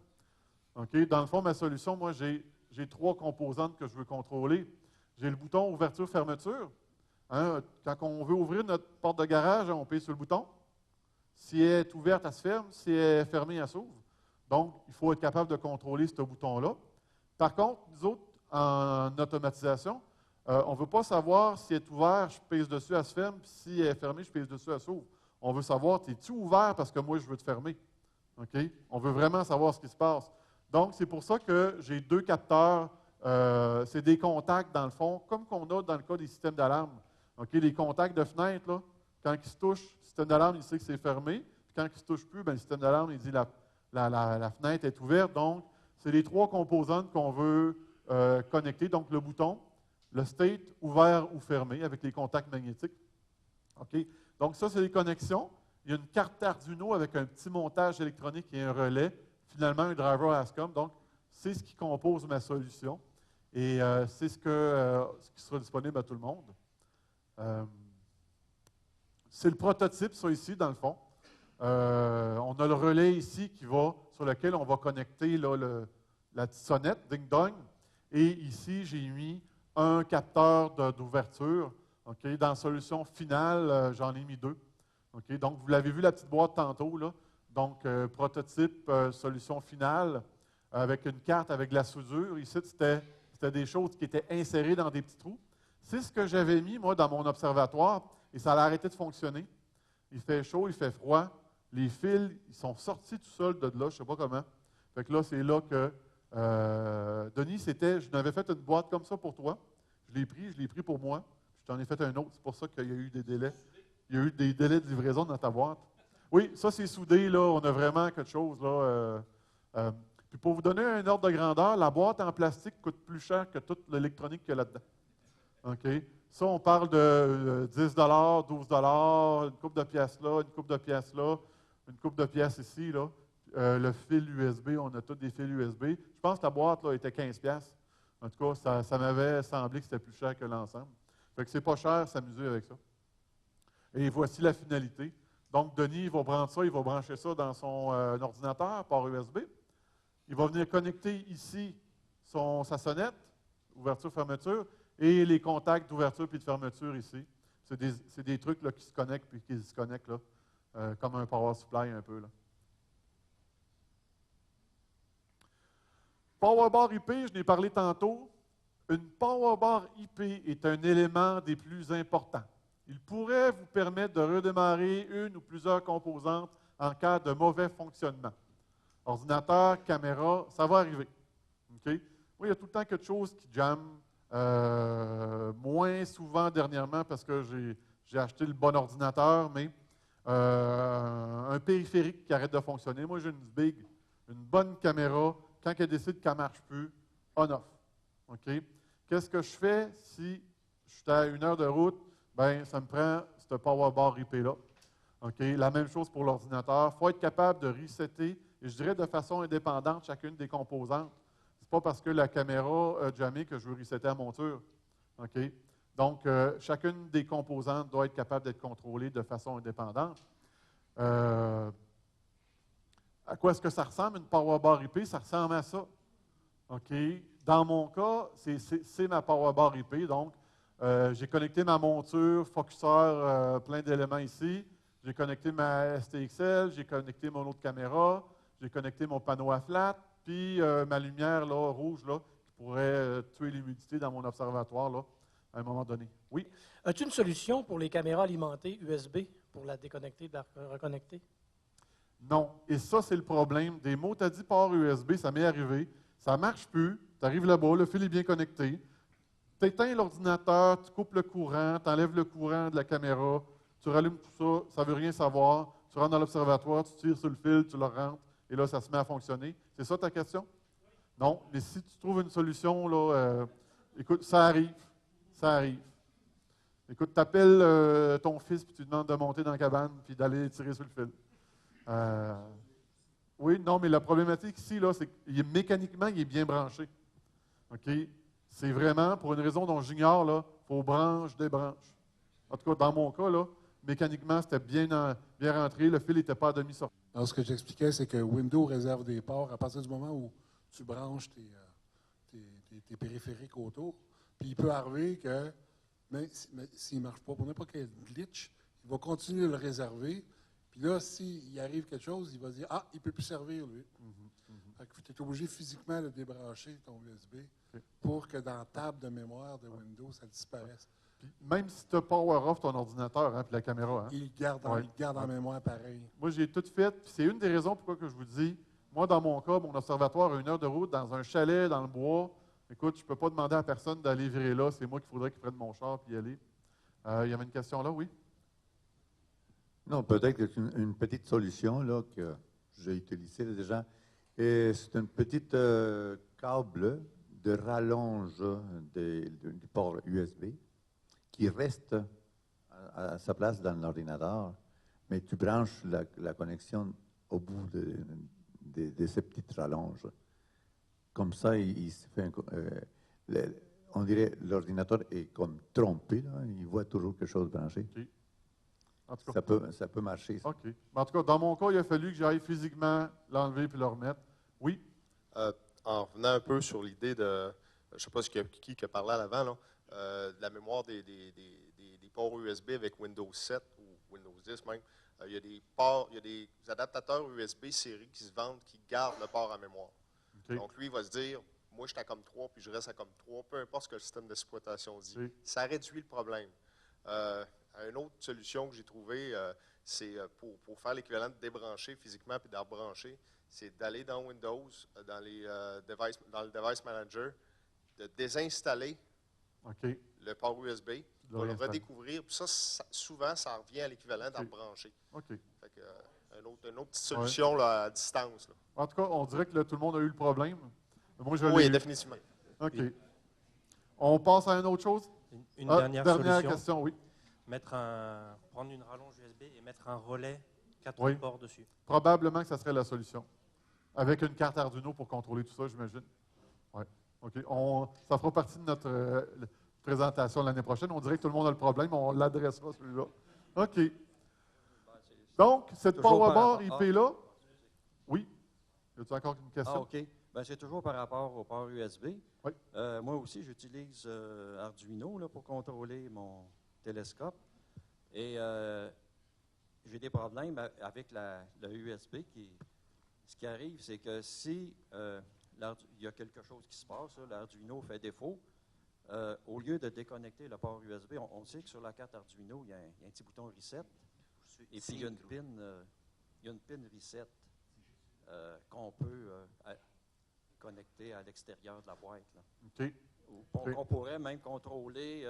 OK? Dans le fond, ma solution, moi, j'ai 3 composantes que je veux contrôler. J'ai le bouton ouverture-fermeture. Hein? Quand on veut ouvrir notre porte de garage, on paye sur le bouton. Si elle est ouverte, elle se ferme. Si elle est fermée, elle s'ouvre. Donc, il faut être capable de contrôler ce bouton-là. Par contre, nous autres, en automatisation, on ne veut pas savoir si elle est ouverte, je pèse dessus, elle se ferme. Puis si elle est fermée, je pèse dessus, elle s'ouvre. On veut savoir, es-tu ouvert parce que moi, je veux te fermer. OK? On veut vraiment savoir ce qui se passe. Donc, c'est pour ça que j'ai 2 capteurs. C'est des contacts, dans le fond, comme qu'on a dans le cas des systèmes d'alarme. OK? Les contacts de fenêtre, là, quand ils se touchent, le système d'alarme, il sait que c'est fermé. Puis quand il ne se touche plus, bien, le système d'alarme, il dit la fenêtre est ouverte. Donc, c'est les 3 composantes qu'on veut connecter. Donc, le bouton, le state, ouvert ou fermé, avec les contacts magnétiques. OK? Donc, ça, c'est les connexions. Il y a une carte Arduino avec un petit montage électronique et un relais. Finalement, un driver Ascom. Donc, c'est ce qui compose ma solution. Et c'est ce qui sera disponible à tout le monde. C'est le prototype, ça, ici, dans le fond. On a le relais ici sur lequel on va connecter là, la petite sonnette, ding-dong. Et ici, j'ai mis un capteur d'ouverture. Okay? Dans la solution finale, j'en ai mis 2. Okay? Donc, vous l'avez vu, la petite boîte tantôt. Là. Donc, prototype, solution finale, avec une carte avec de la soudure. Ici, c'était des choses qui étaient insérées dans des petits trous. C'est ce que j'avais mis, moi, dans mon observatoire, et ça a arrêté de fonctionner. Il fait chaud, il fait froid. Les fils, ils sont sortis tout seuls de là, je ne sais pas comment. Fait que là, c'est là que Denis, je n'avais fait une boîte comme ça pour toi. Je l'ai pris pour moi. Je t'en ai fait un autre. C'est pour ça qu'il y a eu des délais. Il y a eu des délais de livraison dans ta boîte. Oui, ça, c'est soudé, là. On a vraiment quelque chose, là. Puis pour vous donner un ordre de grandeur, la boîte en plastique coûte plus cher que toute l'électronique qu'il y a là-dedans. OK? Ça, on parle de 10 12 une coupe de pièces là, une coupe de pièces là, une coupe de pièces ici, là. Le fil USB, on a tous des fils USB. Je pense que la boîte là, était 15 pièces. En tout cas, ça m'avait semblé que c'était plus cher que l'ensemble. Fait que c'est pas cher s'amuser avec ça. Et voici la finalité. Donc, Denis, il va prendre ça, il va brancher ça dans son ordinateur par USB. Il va venir connecter ici sa sonnette, ouverture-fermeture, et les contacts d'ouverture puis de fermeture ici. C'est des trucs là, qui se connectent puis qui se disconnectent, là, comme un power supply un peu. Là. Power bar IP, je n'ai parlé tantôt. Une power bar IP est un élément des plus importants. Il pourrait vous permettre de redémarrer une ou plusieurs composantes en cas de mauvais fonctionnement. Ordinateur, caméra, ça va arriver. Okay? Oui, il y a tout le temps quelque chose qui jamme. Moins souvent dernièrement parce que j'ai acheté le bon ordinateur, mais un périphérique qui arrête de fonctionner. Moi, j'ai une bonne caméra. Quand elle décide qu'elle ne marche plus, on-off. Okay? Qu'est-ce que je fais si je suis à 1 heure de route? Bien, ça me prend ce power bar IP-là. Okay? La même chose pour l'ordinateur. Il faut être capable de resetter, et je dirais de façon indépendante, chacune des composantes. Ce n'est pas parce que la caméra a jammé que je veux resetter la monture. Okay? Donc, chacune des composantes doit être capable d'être contrôlée de façon indépendante. À quoi est-ce que ça ressemble, une power bar IP? Ça ressemble à ça. Okay? Dans mon cas, c'est ma power bar IP. Donc, j'ai connecté ma monture, focuseur, plein d'éléments ici. J'ai connecté ma STXL, j'ai connecté mon autre caméra, j'ai connecté mon panneau à flat, puis ma lumière là, rouge là, qui pourrait tuer l'humidité dans mon observatoire là, à un moment donné. Oui?
As-tu une solution pour les caméras alimentées USB pour la déconnecter et la reconnecter?
Non. Et ça, c'est le problème. Des mots, tu as dit port USB, ça m'est arrivé. Ça ne marche plus. Tu arrives là-bas, le fil est bien connecté. Tu éteins l'ordinateur, tu coupes le courant, tu enlèves le courant de la caméra, tu rallumes tout ça, ça ne veut rien savoir. Tu rentres dans l'observatoire, tu tires sur le fil, tu le rentres, et là, ça se met à fonctionner. C'est ça ta question? Non, mais si tu trouves une solution, là, écoute, ça arrive. Ça arrive. Écoute, tu appelles ton fils puis tu lui demandes de monter dans la cabane puis d'aller tirer sur le fil. Oui, non, mais la problématique ici, là, c'est que mécaniquement, il est bien branché. OK? C'est vraiment, pour une raison dont j'ignore, là, il faut branche, débranche. En tout cas, dans mon cas, là, mécaniquement, c'était bien rentré, le fil n'était pas à demi sorti.
Alors, ce que j'expliquais, c'est que Windows réserve des ports à partir du moment où tu branches tes périphériques autour. Puis il peut arriver que, mais s'il ne marche pas, pour n'importe quel glitch, il va continuer de le réserver. Puis là, s'il arrive quelque chose, il va dire « Ah, il ne peut plus servir, lui. Tu es obligé physiquement de débrancher ton USB pour que dans la table de mémoire de Windows, ça disparaisse.
Puis, même si tu as power off ton ordinateur, hein, puis la caméra. Hein,
Il le garde en mémoire pareil. Moi,
j'ai tout fait. Puis c'est une des raisons pourquoi que je vous dis, moi, dans mon cas, mon observatoire a 1 heure de route dans un chalet dans le bois. Écoute, je ne peux pas demander à personne d'aller virer là. C'est moi qu'il faudrait qu'il prenne mon char et y aller. Il y avait une question là, oui?
Non, peut-être une petite solution là, que j'ai utilisée déjà. Et c'est une petite câble de rallonge du port USB qui reste à sa place dans l'ordinateur, mais tu branches la connexion au bout de ces petites rallonges. Comme ça, il se fait on dirait l'ordinateur est comme trompé, là, il voit toujours quelque chose branché.
Okay. En tout cas,
ça peut marcher. Ça.
OK. En tout cas, dans mon cas, il a fallu que j'aille physiquement l'enlever puis le remettre. Oui?
En revenant un peu sur l'idée de, je ne sais pas qui a parlé à l'avant, de la mémoire des ports USB avec Windows 7 ou Windows 10 même, il y a des adaptateurs USB série qui se vendent, qui gardent le port à mémoire.
Okay.
Donc, lui, il va se dire, moi, je suis à comme 3, puis je reste à comme 3, peu importe ce que le système d'exploitation dit.
Oui.
Ça réduit le problème. Une autre solution que j'ai trouvée, c'est pour faire l'équivalent de débrancher physiquement puis de rebrancher, c'est d'aller dans Windows, dans le Device Manager, de désinstaller le port USB, de le redécouvrir. Puis ça, souvent, ça revient à l'équivalent de rebrancher. Fait que, une autre petite solution là, à distance. Là.
En tout cas, on dirait que là, tout le monde a eu le problème. Moi,
oui, définitivement.
OK. On passe à une autre chose?
Une dernière solution.
Question, oui.
Prendre une rallonge USB et mettre un relais 4 ports dessus.
Probablement que ça serait la solution. Avec une carte Arduino pour contrôler tout ça, j'imagine. Oui. OK. Ça fera partie de notre présentation l'année prochaine. On dirait que tout le monde a le problème. On l'adressera, celui-là. OK. Donc, cette PowerBar IP-là, oui. Y a-t-il encore une question?
Ah, OK. Ben, c'est toujours par rapport au port USB.
Oui.
Moi aussi, j'utilise Arduino là, pour contrôler mon télescope. Et j'ai des problèmes avec le USB. Ce qui arrive, c'est que si il y a quelque chose qui se passe, l'Arduino fait défaut, au lieu de déconnecter le port USB, on sait que sur la carte Arduino, il y a un petit bouton reset. Et puis, il y a une pin reset qu'on peut connecter à l'extérieur de la boîte. Là.
OK.
On pourrait même contrôler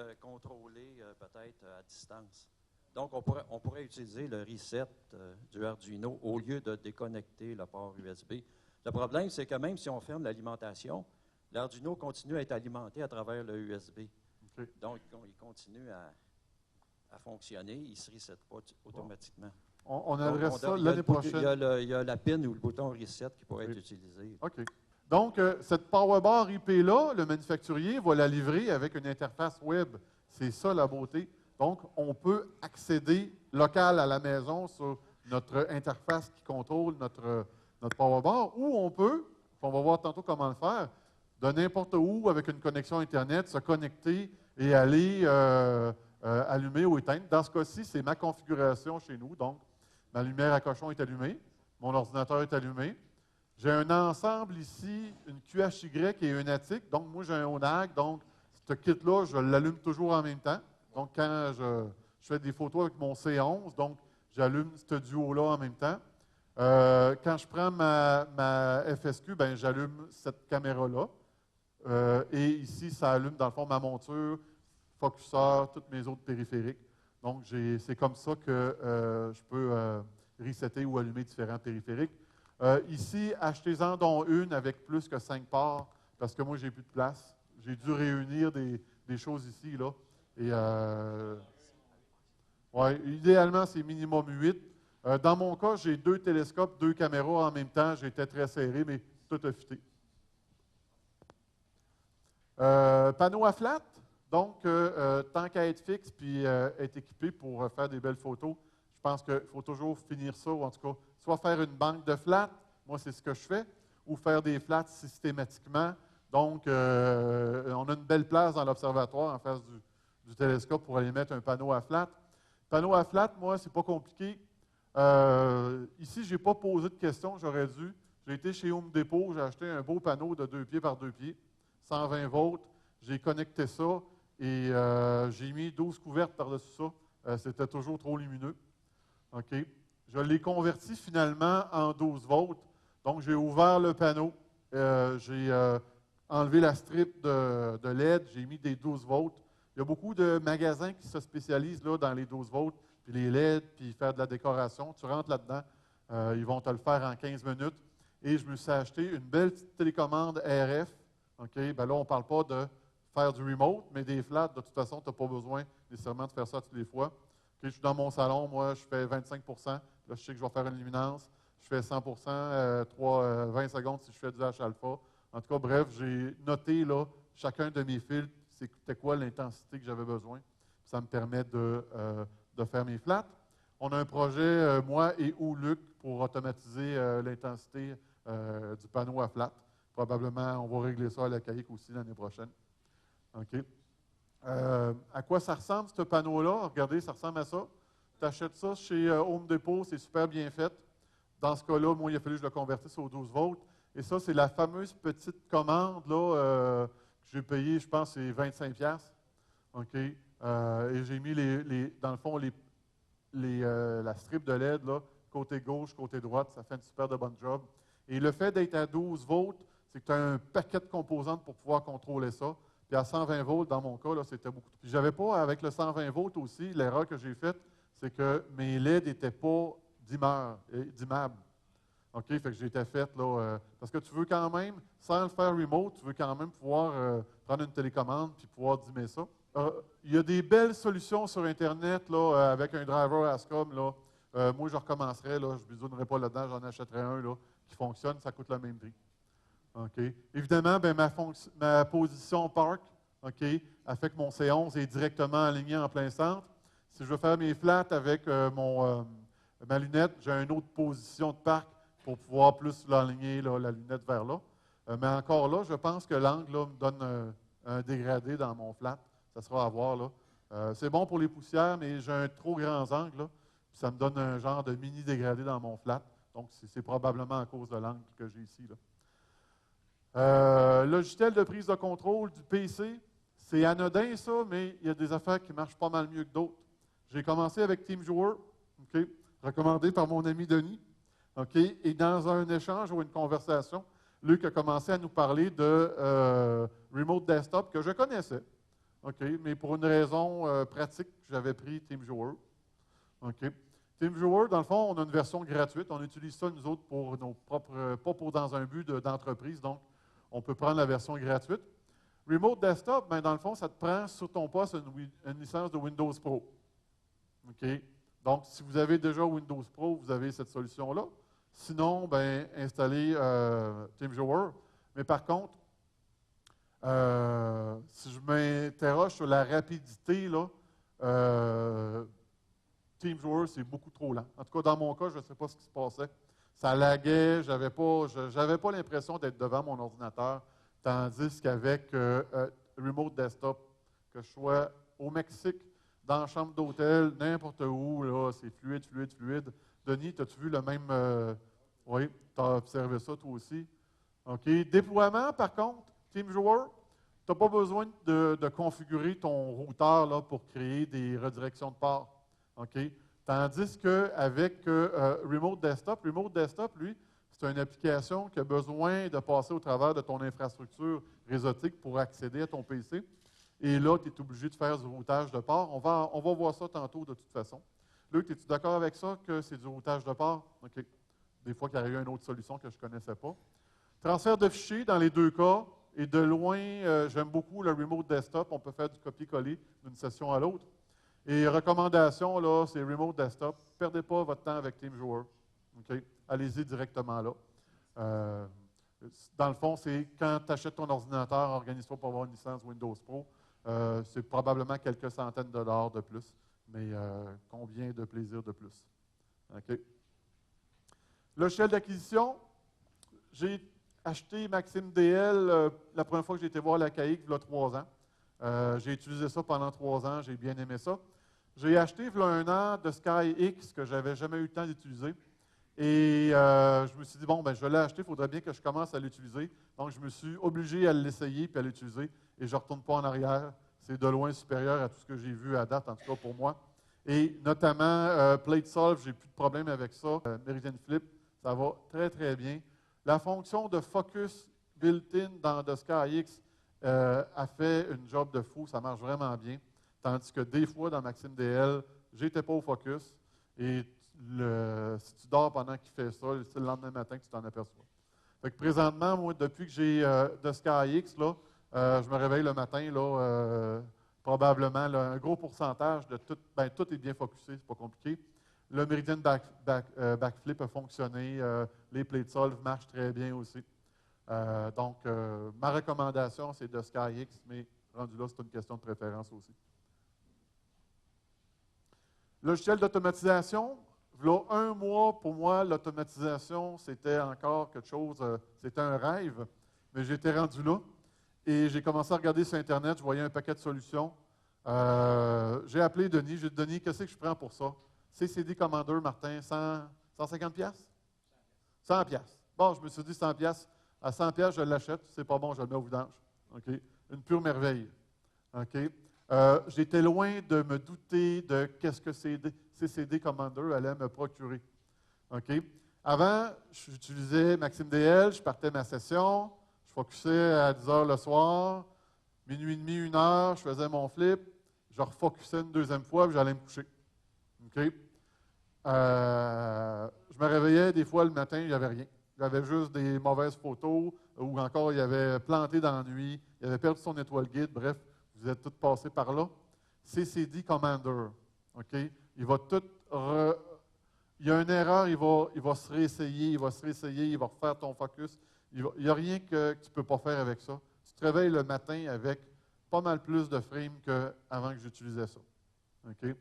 peut-être à distance. Donc, on pourrait utiliser le reset du Arduino au lieu de déconnecter le port USB. Le problème, c'est que même si on ferme l'alimentation, l'Arduino continue à être alimenté à travers le USB.
Okay.
Donc, il continue à fonctionner, il ne se reset pas automatiquement.
On adresse ça l'année prochaine.
Il y a la pin ou le bouton reset qui pourrait être utilisé.
OK. Donc, cette PowerBar IP-là, le manufacturier va la livrer avec une interface web. C'est ça la beauté. Donc, on peut accéder local à la maison sur notre interface qui contrôle notre PowerBar, ou on peut, on va voir tantôt comment le faire, de n'importe où avec une connexion Internet, se connecter et aller allumer ou éteindre. Dans ce cas-ci, c'est ma configuration chez nous. Donc, ma lumière à cochon est allumée, mon ordinateur est allumé. J'ai un ensemble ici, une QHY et une ATIC. Donc, moi, j'ai un ONAG. Donc, ce kit-là, je l'allume toujours en même temps. Donc, quand je fais des photos avec mon C11, donc, j'allume ce duo-là en même temps. Quand je prends ma FSQ, ben, j'allume cette caméra-là. Et ici, ça allume dans le fond ma monture, focuseur, tous mes autres périphériques. Donc, c'est comme ça que je peux resetter ou allumer différents périphériques. Ici, achetez-en dont une avec plus que 5 ports, parce que moi, j'ai plus de place. J'ai dû réunir des choses ici, là. Et, ouais, idéalement, c'est minimum 8. Dans mon cas, j'ai 2 télescopes, 2 caméras en même temps. J'étais très serré, mais tout a fité. Panneau à flat. Donc, tant qu'à être fixe puis être équipé pour faire des belles photos, je pense qu'il faut toujours finir ça, ou en tout cas, soit faire une banque de flats, moi c'est ce que je fais, ou faire des flats systématiquement. Donc, on a une belle place dans l'observatoire en face du télescope pour aller mettre un panneau à flat. Panneau à flat, moi, c'est pas compliqué. Ici, je n'ai pas posé de questions, j'aurais dû. J'ai été chez Home Depot, j'ai acheté un beau panneau de 2 pieds par 2 pieds, 120 volts. J'ai connecté ça et j'ai mis 12 couvertes par-dessus ça. C'était toujours trop lumineux. OK. Je l'ai converti finalement en 12 volts. Donc, j'ai ouvert le panneau. J'ai enlevé la strip de LED. J'ai mis des 12 volts. Il y a beaucoup de magasins qui se spécialisent là, dans les 12 volts, puis les LED, puis faire de la décoration. Tu rentres là-dedans. Ils vont te le faire en 15 minutes. Et je me suis acheté une belle petite télécommande RF. OK. Ben là, on ne parle pas de faire du remote, mais des flats, de toute façon, tu n'as pas besoin nécessairement de faire ça toutes les fois. Okay, je suis dans mon salon, moi, je fais 25 là, je sais que je vais faire une luminance. Je fais 100 20 secondes si je fais du H-alpha. En tout cas, bref, j'ai noté là, chacun de mes filtres, c'était quoi l'intensité que j'avais besoin. Ça me permet de faire mes flats. On a un projet, moi et Luc, pour automatiser l'intensité du panneau à flat. Probablement, on va régler ça à la CAIC aussi l'année prochaine. OK. À quoi ça ressemble, ce panneau-là? Regardez, ça ressemble à ça. Tu achètes ça chez Home Depot, c'est super bien fait. Dans ce cas-là, moi, il a fallu que je le convertisse aux 12 volts. Et ça, c'est la fameuse petite commande là, que j'ai payée, je pense, c'est 25$. OK. Et j'ai mis, dans le fond, la strip de LED, là, côté gauche, côté droite. Ça fait un super de bon job. Et le fait d'être à 12 volts, c'est que tu as un paquet de composantes pour pouvoir contrôler ça. Puis à 120 volts, dans mon cas, là, c'était beaucoup. Puis j'avais pas, avec le 120 volts aussi, l'erreur que j'ai faite, c'est que mes LED n'étaient pas dimmables. OK? Fait que j'étais fait, là, parce que tu veux quand même, sans le faire remote, tu veux quand même pouvoir prendre une télécommande puis pouvoir dimmer ça. Il y a des belles solutions sur Internet, là, avec un driver ASCOM, là. Moi, je recommencerais, là, je ne bisounerais pas là-dedans, j'en achèterais un, là, qui fonctionne, ça coûte le même prix. OK. Évidemment, ben, ma position park, OK, elle fait que mon C11 est directement aligné en plein centre. Si je veux faire mes flats avec ma lunette, j'ai une autre position de parc pour pouvoir plus l'aligner, la lunette vers là. Mais encore là, je pense que l'angle là, me donne un dégradé dans mon flat. Ça sera à voir. Là. C'est bon pour les poussières, mais j'ai un trop grand angle. Là, puis ça me donne un genre de mini dégradé dans mon flat. Donc, c'est probablement à cause de l'angle que j'ai ici. Là. Logiciel de prise de contrôle du PC, c'est anodin ça, mais il y a des affaires qui marchent pas mal mieux que d'autres. J'ai commencé avec TeamViewer, okay, recommandé par mon ami Denis. Okay, et dans un échange ou une conversation, Luc a commencé à nous parler de Remote Desktop que je connaissais. Okay, mais pour une raison pratique, j'avais pris TeamViewer. Okay. TeamViewer, dans le fond, on a une version gratuite. On utilise ça, nous autres, pour nos propres, pas pour dans un but d'entreprise. Donc, on peut prendre la version gratuite. Remote Desktop, ben, dans le fond, ça te prend sur ton poste une licence de Windows Pro. OK? Donc, si vous avez déjà Windows Pro, vous avez cette solution-là. Sinon, ben, installez TeamViewer. Mais par contre, si je m'interroge sur la rapidité, là, TeamViewer, c'est beaucoup trop lent. En tout cas, dans mon cas, je ne sais pas ce qui se passait. Ça laguait, je n'avais pas l'impression d'être devant mon ordinateur, tandis qu'avec Remote Desktop, que je sois au Mexique, dans la chambre d'hôtel, n'importe où, là, c'est fluide, fluide, fluide. Denis, as-tu vu le même... oui, tu as observé ça toi aussi. OK. Déploiement, par contre, TeamViewer, tu n'as pas besoin de configurer ton routeur là, pour créer des redirections de ports. OK? Tandis qu'avec Remote Desktop, lui, C'est une application qui a besoin de passer au travers de ton infrastructure réseautique pour accéder à ton PC. Et là, tu es obligé de faire du routage de port. On va voir ça tantôt de toute façon. Luc, es-tu d'accord avec ça, que c'est du routage de port? OK. Des fois qu'il y aurait eu une autre solution que je ne connaissais pas. Transfert de fichiers dans les deux cas. Et de loin, j'aime beaucoup le remote desktop. On peut faire du copier-coller d'une session à l'autre. Et recommandation, là, c'est remote desktop. Ne perdez pas votre temps avec TeamViewer. OK? Allez-y directement là. Dans le fond, c'est quand tu achètes ton ordinateur, organise-toi pour avoir une licence Windows Pro. C'est probablement quelques centaines de dollars de plus. Mais combien de plaisir de plus? OK? Logiciel d'acquisition, j'ai acheté Maxime DL la première fois que j'ai été voir la CAIC, il y a 3 ans. J'ai utilisé ça pendant 3 ans, j'ai bien aimé ça. J'ai acheté il y a 1 an de SkyX que je n'avais jamais eu le temps d'utiliser. Et je me suis dit, bon, ben, je l'ai acheté, il faudrait bien que je commence à l'utiliser. Donc, je me suis obligé à l'essayer puis à l'utiliser. Et je ne retourne pas en arrière. C'est de loin supérieur à tout ce que j'ai vu à date, en tout cas pour moi. Et notamment, PlateSolve, j'ai plus de problème avec ça. Meridian Flip, ça va très, très bien. La fonction de focus built-in dans The SkyX a fait une job de fou. Ça marche vraiment bien. Tandis que des fois, dans Maxime DL, j'étais pas au focus. Et si tu dors pendant qu'il fait ça, c'est le lendemain matin que tu t'en aperçois. Fait que présentement, moi, depuis que j'ai The SkyX, là, je me réveille le matin, là, probablement là, un gros pourcentage de tout, ben, tout est bien focusé, c'est pas compliqué. Le Meridian Backflip a fonctionné, les PlateSolve marchent très bien aussi. Donc, ma recommandation, c'est de SkyX, mais rendu là, c'est une question de préférence aussi. Logiciel d'automatisation. Là, 1 mois, pour moi, l'automatisation, c'était encore quelque chose, c'était un rêve, mais j'étais rendu là. Et j'ai commencé à regarder sur Internet, je voyais un paquet de solutions. J'ai appelé Denis, j'ai dit, Denis, qu'est-ce que je prends pour ça? CCD Commander, Martin, 150 piastres? 100 piastres. Bon, je me suis dit 100 piastres. À 100 piastres, je l'achète. C'est pas bon, je le mets au vidange. OK? Une pure merveille. OK? J'étais loin de me douter de qu'est-ce que CCD Commander allait me procurer. OK? Avant, j'utilisais Maxime DL, je partais ma session, je focusais à 10 heures le soir, minuit et demi, 1 heure, je faisais mon flip, je refocusais une 2e fois, puis j'allais me coucher. OK? Je me réveillais des fois le matin, il n'y avait rien. J'avais juste des mauvaises photos, ou encore il avait planté dans la nuit, il avait perdu son étoile guide, bref, vous êtes tous passés par là. CCD Commander. OK? Il va tout. Il y a une erreur, il va se réessayer, il va refaire ton focus. Il n'y a rien que tu ne peux pas faire avec ça. Tu te réveilles le matin avec pas mal plus de frames qu'avant que j'utilisais ça. OK?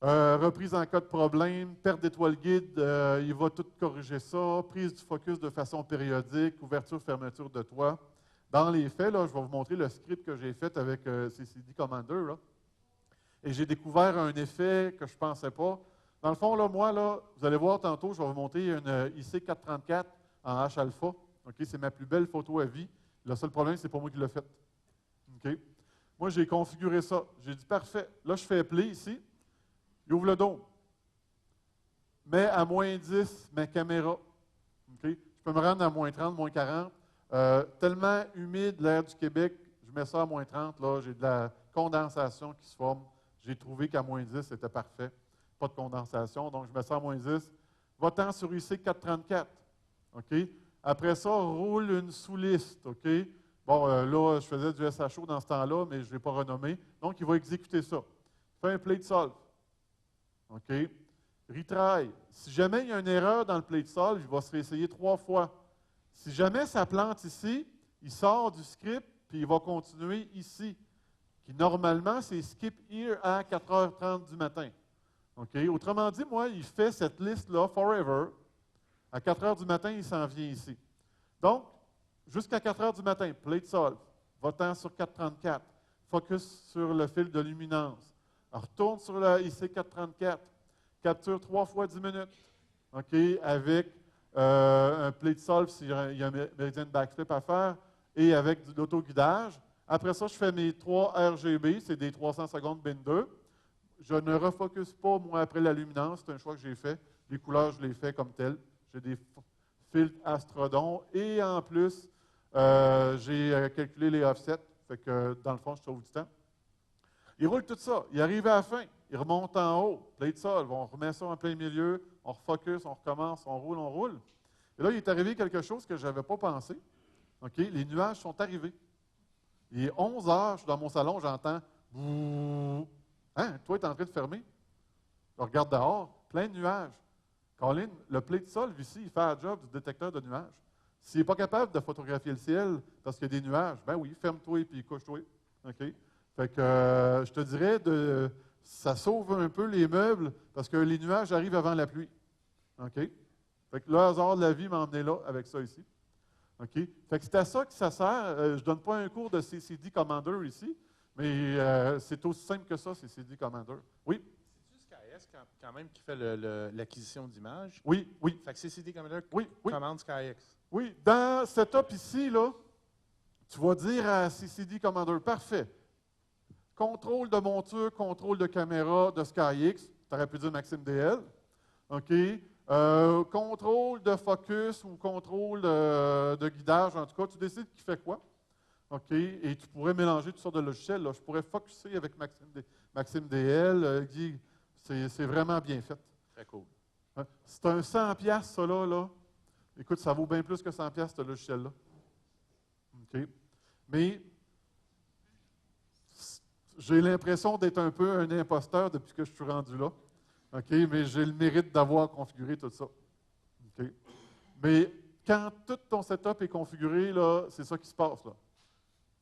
Reprise en cas de problème, perte d'étoile guide, il va tout corriger ça. Prise du focus de façon périodique, ouverture, fermeture de toit. Dans les faits, là, je vais vous montrer le script que j'ai fait avec CCD Commander. Là. Et j'ai découvert un effet que je ne pensais pas. Dans le fond, là, moi, là, vous allez voir tantôt, je vais vous montrer une IC434 en H-alpha. Okay? C'est ma plus belle photo à vie. Le seul problème, c'est pas moi qui l'ai faite. Okay? Moi, j'ai configuré ça. J'ai dit, parfait. Là, je fais play ici. Il ouvre le dos. Mets à moins 10 ma caméra. Okay? Je peux me rendre à moins 30, moins 40. Tellement humide l'air du Québec, je mets ça à moins 30. Là, j'ai de la condensation qui se forme. J'ai trouvé qu'à moins 10, c'était parfait. Pas de condensation, donc je mets ça à moins 10. Va-t'en sur IC434. OK? Après ça, roule une sous-liste. OK? Bon, là, je faisais du SHO dans ce temps-là, mais je ne l'ai pas renommé. Donc, il va exécuter ça. Fais un PlateSolve. OK? Retry. Si jamais il y a une erreur dans le PlateSolve, il va se réessayer 3 fois. Si jamais ça plante ici, il sort du script, puis il va continuer ici. Qui normalement, c'est skip here à 4h30 du matin. OK? Autrement dit, moi, il fait cette liste-là forever. À 4h du matin, il s'en vient ici. Donc, jusqu'à 4h du matin, PlateSolve, va-t'en sur 434, focus sur le fil de luminance. Retourne sur la IC434, capture 3 fois 10 minutes. OK? Avec un PlateSolve s'il y a un Meridian Backflip à faire, et avec de l'autoguidage. Après ça, je fais mes 3 RGB, c'est des 300 secondes bin 2. Je ne refocus pas, moi, après la luminance, c'est un choix que j'ai fait. Les couleurs, je les fais comme telles. J'ai des filtre Astrodon et en plus, j'ai calculé les offsets. Fait que dans le fond, je sauve du temps. Il roule tout ça. Il arrive à la fin. Il remonte en haut. Plate solve. On remet ça en plein milieu. On refocus, on recommence, on roule, on roule. Et là, il est arrivé quelque chose que je n'avais pas pensé. OK? Les nuages sont arrivés. Il est 11 heures, je suis dans mon salon, j'entends bouh. Hein? Toi, tu es en train de fermer. Je regarde dehors, plein de nuages. Colin, le plate solve ici, il fait le job du détecteur de nuages. S'il n'est pas capable de photographier le ciel parce qu'il y a des nuages, ben oui, ferme-toi et puis couche-toi. OK? Fait que je te dirais, ça sauve un peu les meubles parce que les nuages arrivent avant la pluie. OK? Fait que le hasard de la vie m'a emmené là avec ça ici. OK? Fait que c'est à ça que ça sert. Je ne donne pas un cours de CCD Commander ici, mais c'est aussi simple que ça, CCD Commander. Oui?
C'est-tu SkyX quand même qui fait l'acquisition d'images?
Oui, oui.
Fait que CCD Commander
oui,
commande SkyX.
Oui, dans Setup ici, là, tu vas dire à CCD Commander, parfait. Contrôle de monture, contrôle de caméra de SkyX, tu aurais pu dire Maxime DL. OK? Contrôle de focus ou contrôle de guidage, en tout cas, tu décides qui fait quoi. OK? Et tu pourrais mélanger toutes sortes de logiciels. Là. Je pourrais focuser avec Maxime DL. Guy, c'est vraiment bien fait.
Très cool.
C'est un 100$, ça là. Écoute, ça vaut bien plus que 100$, ce logiciel-là. OK? Mais j'ai l'impression d'être un peu un imposteur depuis que je suis rendu là. OK? Mais j'ai le mérite d'avoir configuré tout ça. OK? Mais quand tout ton setup est configuré, là, c'est ça qui se passe. Là.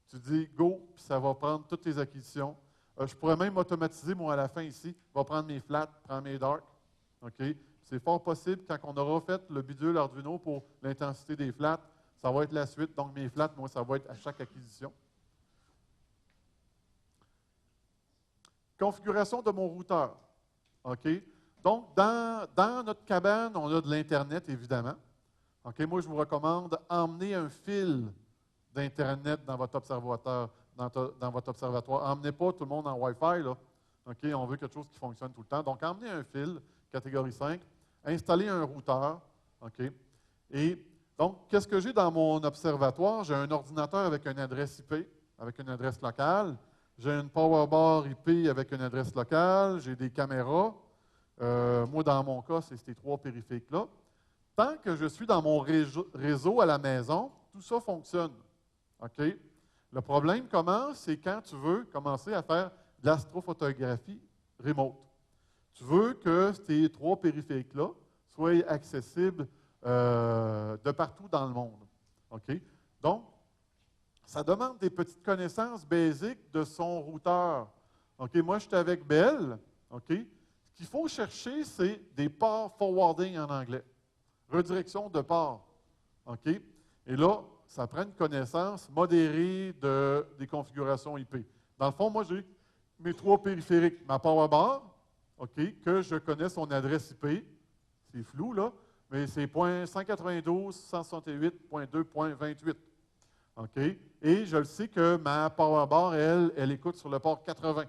Tu dis go, puis ça va prendre toutes tes acquisitions. Je pourrais même automatiser, moi, à la fin ici. Je vais prendre mes flats, prendre mes dark. OK? C'est fort possible, quand on aura fait le bidule Arduino pour l'intensité des flats, ça va être la suite. Donc, mes flats, moi, ça va être à chaque acquisition. Configuration de mon routeur. OK? Donc, dans notre cabane, on a de l'Internet, évidemment. OK? Moi, je vous recommande emmener un fil d'Internet dans votre observatoire. Emmenez pas tout le monde en Wi-Fi. Là. OK? On veut quelque chose qui fonctionne tout le temps. Donc, emmenez un fil, catégorie 5. Installer un routeur. OK? Et donc, qu'est-ce que j'ai dans mon observatoire? J'ai un ordinateur avec une adresse IP, avec une adresse locale. J'ai une power bar IP avec une adresse locale. J'ai des caméras. Moi, dans mon cas, c'est ces 3 périphériques-là. Tant que je suis dans mon réseau à la maison, tout ça fonctionne. OK? Le problème commence, c'est quand tu veux commencer à faire de l'astrophotographie remote. Tu veux que ces 3 périphériques-là soient accessibles de partout dans le monde. OK? Donc, ça demande des petites connaissances basiques de son routeur. OK? Moi, je suis avec Bell. OK? Ce qu'il faut chercher, c'est des ports forwarding en anglais. Redirection de ports. OK? Et là, ça prend une connaissance modérée des configurations IP. Dans le fond, moi, j'ai mes 3 périphériques. Ma power bar, OK, que je connais son adresse IP. C'est flou, là, mais c'est .192.168.2.28. OK? Et je le sais que ma power bar, elle écoute sur le port 80.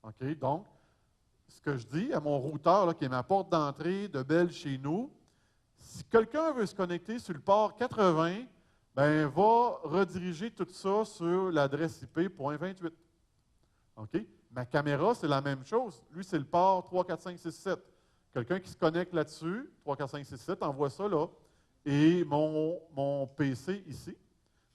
OK? Donc, ce que je dis à mon routeur, là, qui est ma porte d'entrée de Bell chez nous, si quelqu'un veut se connecter sur le port 80, ben, va rediriger tout ça sur l'adresse IP .28. OK? Ma caméra, c'est la même chose. Lui, c'est le port 3, 4, 5, 6, 7. Quelqu'un qui se connecte là-dessus, 3, 4, 5, 6, 7, envoie ça là. Et mon PC ici.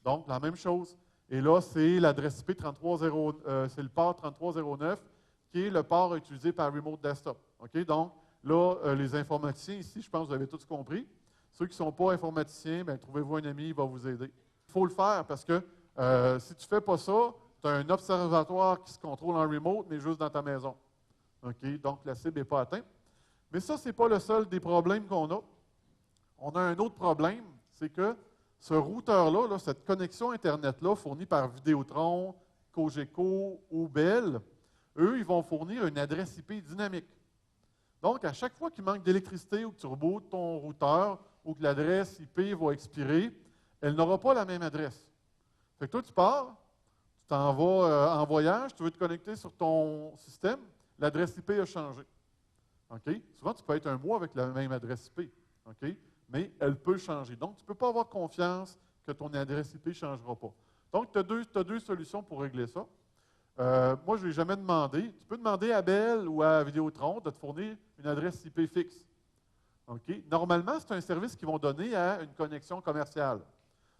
Donc, la même chose. Et là, c'est l'adresse IP 330, c'est le port 3309, qui est le port utilisé par Remote Desktop. OK? Donc, là, les informaticiens ici, je pense que vous avez tous compris. Ceux qui ne sont pas informaticiens, bien, trouvez-vous un ami, il va vous aider. Il faut le faire parce que si tu ne fais pas ça, tu as un observatoire qui se contrôle en remote, mais juste dans ta maison. OK? Donc, la cible n'est pas atteinte. Mais ça, ce n'est pas le seul des problèmes qu'on a. On a un autre problème, c'est que ce routeur-là, là, cette connexion Internet-là, fournie par Vidéotron, Cogeco ou Bell, eux, ils vont fournir une adresse IP dynamique. Donc, à chaque fois qu'il manque d'électricité ou que tu rebootes ton routeur ou que l'adresse IP va expirer, elle n'aura pas la même adresse. Fait que toi, tu pars, tu t'en vas en voyage, tu veux te connecter sur ton système, l'adresse IP a changé. OK? Souvent, tu peux être un mois avec la même adresse IP. OK? mais elle peut changer. Donc, tu ne peux pas avoir confiance que ton adresse IP ne changera pas. Donc, tu as deux solutions pour régler ça. Moi, je ne l'ai jamais demandé. Tu peux demander à Bell ou à Vidéotron de te fournir une adresse IP fixe. Okay? Normalement, c'est un service qu'ils vont donner à une connexion commerciale.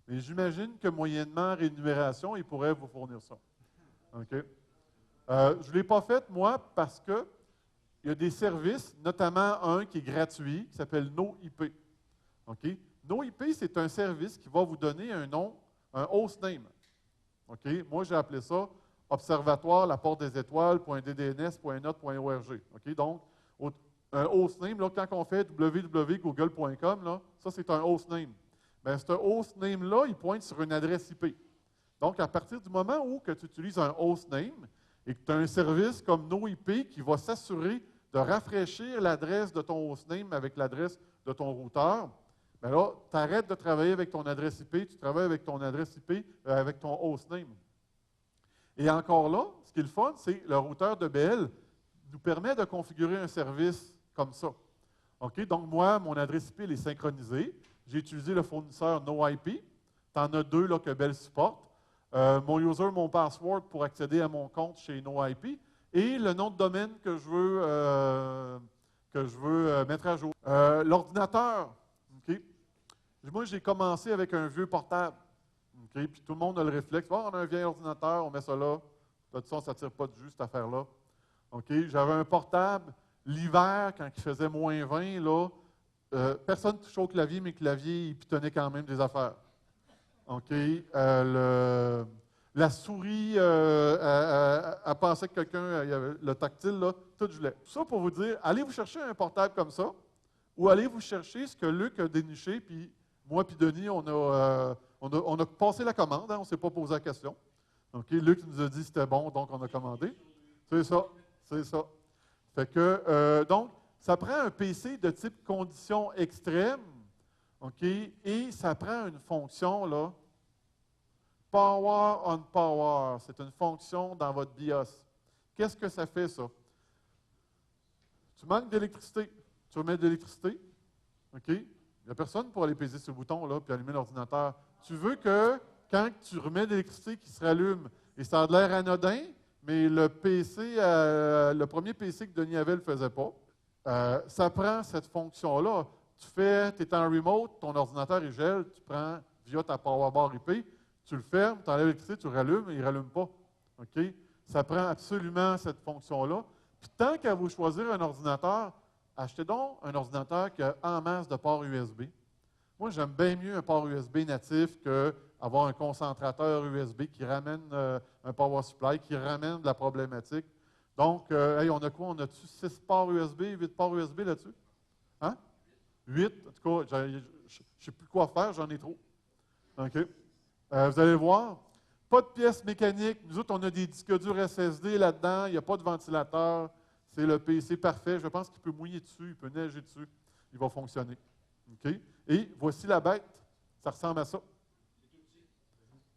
Mais j'imagine que moyennement rémunération, ils pourraient vous fournir ça. Okay? Je ne l'ai pas fait, moi, parce que il y a des services, notamment un qui est gratuit, qui s'appelle NoIP. Okay? NoIP, c'est un service qui va vous donner un nom, un hostname. Okay? Moi, j'ai appelé ça observatoire la porte des étoiles.ddns.not.org. Okay? Donc, un hostname, là, quand on fait www.google.com, là, ça, c'est un hostname. Bien, ce hostname-là, il pointe sur une adresse IP. Donc, à partir du moment où que tu utilises un hostname et que tu as un service comme NoIP qui va s'assurer de rafraîchir l'adresse de ton hostname avec l'adresse de ton routeur, bien là, tu arrêtes de travailler avec ton adresse IP, tu travailles avec ton adresse IP, avec ton hostname. Et encore là, ce qui est le fun, c'est que le routeur de BL nous permet de configurer un service comme ça. Okay? Donc, moi, mon adresse IP elle est synchronisée. J'ai utilisé le fournisseur NoIP. Tu en as deux là, que Bell supporte. Mon user, mon password pour accéder à mon compte chez NoIP et le nom de domaine que je veux mettre à jour. L'ordinateur. Okay? Moi, j'ai commencé avec un vieux portable. Okay? Puis tout le monde a le réflexe. Oh, on a un vieil ordinateur, on met ça là. De toute façon, ça ne tire pas de jus, cette affaire-là. Okay? J'avais un portable. L'hiver, quand il faisait moins 20, là, personne ne touchait au clavier, mais le clavier, il pitonnait quand même des affaires. Okay? La souris, elle pensait que quelqu'un, il y avait le tactile, là, tout gelait. Tout ça pour vous dire, allez vous chercher un portable comme ça, ou allez vous chercher ce que Luc a déniché, puis moi puis Denis, on a passé la commande, hein, on ne s'est pas posé la question. Okay? Luc nous a dit que c'était bon, donc on a commandé. C'est ça, c'est ça. Fait que, donc, ça prend un PC de type condition extrême, OK, et ça prend une fonction, là, Power on Power. C'est une fonction dans votre BIOS. Qu'est-ce que ça fait, ça? Tu manques d'électricité. Tu remets de l'électricité, OK? Il n'y a personne pour aller peser sur le bouton, là, puis allumer l'ordinateur. Tu veux que, quand tu remets de l'électricité, qu'il se rallume, et ça a l'air anodin, mais le PC, le premier PC que Denis avait ne le faisait pas. Ça prend cette fonction-là. Tu es en remote, ton ordinateur il gèle, tu prends via ta PowerBar IP, tu le fermes, tu enlèves l'électricité, tu le rallumes et il ne rallume pas. Okay? Ça prend absolument cette fonction-là. Puis tant qu'à vous choisir un ordinateur, achetez donc un ordinateur qui a en masse de ports USB. Moi, j'aime bien mieux un port USB natif qu'avoir un concentrateur USB qui ramène un power supply, qui ramène de la problématique. Donc, hey, on a quoi? On a-tu 6 ports USB, 8 ports USB là-dessus? Hein? 8? En tout cas, je ne sais plus quoi faire, j'en ai trop. OK? Vous allez voir. Pas de pièces mécaniques. Nous autres, on a des disques durs SSD là-dedans. Il n'y a pas de ventilateur. C'est le PC parfait. Je pense qu'il peut mouiller dessus, il peut neiger dessus. Il va fonctionner. OK? Et voici la bête. Ça ressemble à ça.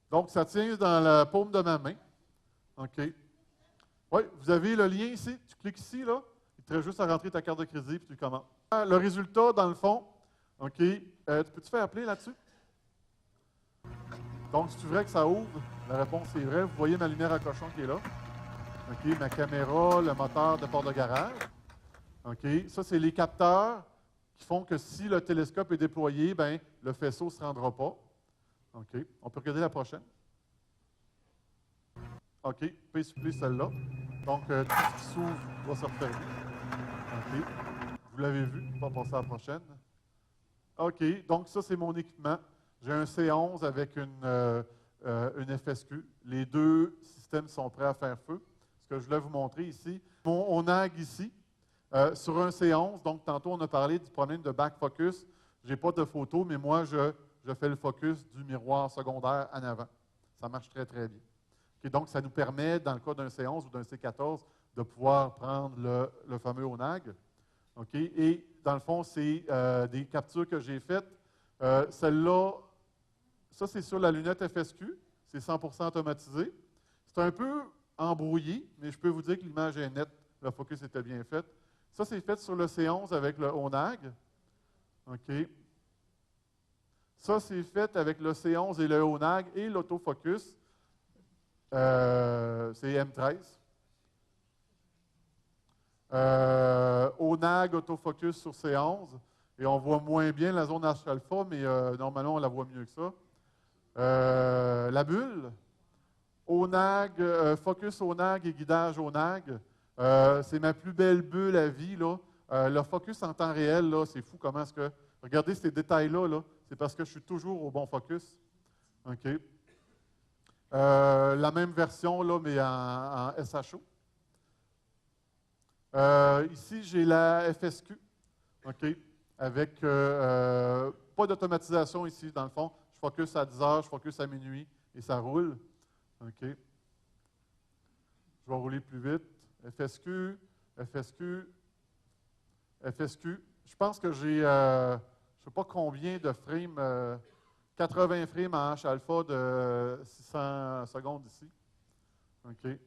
Donc, ça tient dans la paume de ma main. OK? Oui, vous avez le lien ici. Tu cliques ici, là. Il te reste juste à rentrer ta carte de crédit, puis tu commandes. Le résultat, dans le fond, OK? Peux-tu faire appeler là-dessus? Donc, c'est vrai que ça ouvre. La réponse est vraie. Vous voyez ma lumière à cochon qui est là. OK? Ma caméra, le moteur de porte de garage. OK? Ça, c'est les capteurs qui font que si le télescope est déployé, bien, le faisceau ne se rendra pas. OK? On peut regarder la prochaine. OK? Supplée celle-là. Donc, tout ce qui s'ouvre va se refermer. OK? Vous l'avez vu. On va passer à la prochaine. OK. Donc, ça, c'est mon équipement. J'ai un C11 avec une FSQ. Les deux systèmes sont prêts à faire feu. Ce que je voulais vous montrer ici. Mon ONAG ici, sur un C11. Donc, tantôt, on a parlé du problème de back focus. Je n'ai pas de photo, mais moi, je fais le focus du miroir secondaire en avant. Ça marche très, très bien. Okay, donc, ça nous permet, dans le cas d'un C11 ou d'un C14, de pouvoir prendre le fameux ONAG. Okay, et, dans le fond, c'est des captures que j'ai faites. Celle-là, ça, c'est sur la lunette FSQ. C'est 100% automatisé. C'est un peu embrouillé, mais je peux vous dire que l'image est nette. Le focus était bien fait. Ça, c'est fait sur le C11 avec le ONAG. OK. Ça, c'est fait avec le C11 et le ONAG et l'autofocus. C'est M13. ONAG, autofocus sur C11. Et on voit moins bien la zone H-alpha, mais normalement, on la voit mieux que ça. La bulle, ONAG, focus ONAG et guidage ONAG. C'est ma plus belle bulle à vie, là. Le focus en temps réel, là, c'est fou comment est-ce que... Regardez ces détails-là, là, c'est parce que je suis toujours au bon focus. OK. La même version, là, mais en SHO. Ici, j'ai la FSQ. OK. Avec pas d'automatisation ici, dans le fond. Je focus à 10 heures, je focus à minuit et ça roule. OK. Je vais rouler plus vite. FSQ, FSQ, FSQ. Je pense que j'ai, je ne sais pas combien de frames, 80 frames en H-alpha de 600 secondes ici. OK.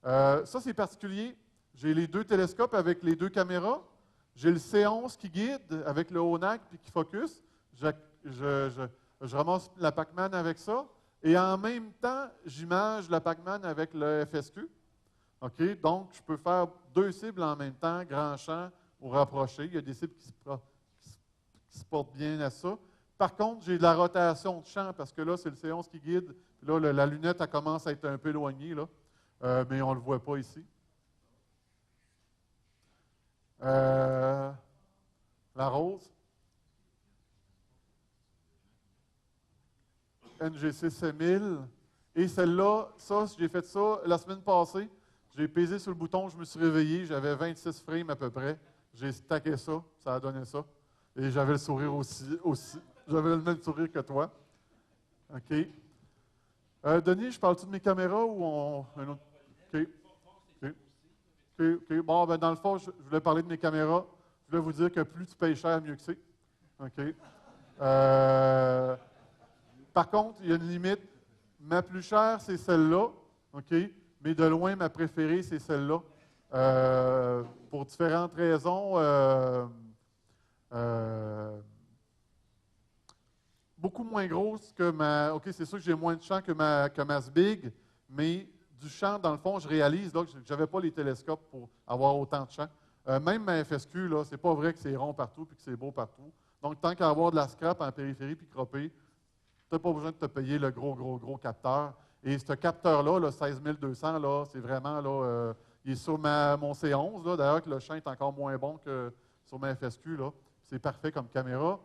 Ça, c'est particulier. J'ai les deux télescopes avec les deux caméras. J'ai le C11 qui guide avec le ONAC puis qui focus. Je ramasse la Pac-Man avec ça. Et en même temps, j'image la Pac-Man avec le FSQ. OK? Donc, je peux faire deux cibles en même temps, grand champ ou rapproché. Il y a des cibles qui se portent bien à ça. Par contre, j'ai de la rotation de champ parce que là, c'est le C11 qui guide. Puis là, la lunette, elle commence à être un peu éloignée, là. Mais on ne le voit pas ici. La rose. NGC 5000. Et celle-là, ça, j'ai fait ça la semaine passée. J'ai pesé sur le bouton, je me suis réveillé, j'avais 26 frames à peu près. J'ai stacké ça, ça a donné ça. Et j'avais le sourire aussi. J'avais le même sourire que toi. OK. Denis, je parle-tu de mes caméras ou un autre? OK. OK. Bon, ben dans le fond, je voulais parler de mes caméras. Je voulais vous dire que plus tu payes cher, mieux que c'est. OK. Par contre, il y a une limite. Ma plus chère, c'est celle-là. OK. Mais de loin, ma préférée, c'est celle-là. Pour différentes raisons. Beaucoup moins grosse que ma... OK, c'est sûr que j'ai moins de champ que ma SBIG, mais du champ, dans le fond, je réalise là, que je n'avais pas les télescopes pour avoir autant de champ. Même ma FSQ, là, c'est pas vrai que c'est rond partout et que c'est beau partout. Donc, tant qu'à avoir de la scrap en périphérie puis croppé, tu n'as pas besoin de te payer le gros capteur. Et ce capteur-là, le 16200, là, c'est vraiment, là, il est sur mon C11, là, d'ailleurs que le champ est encore moins bon que sur ma FSQ, là. C'est parfait comme caméra.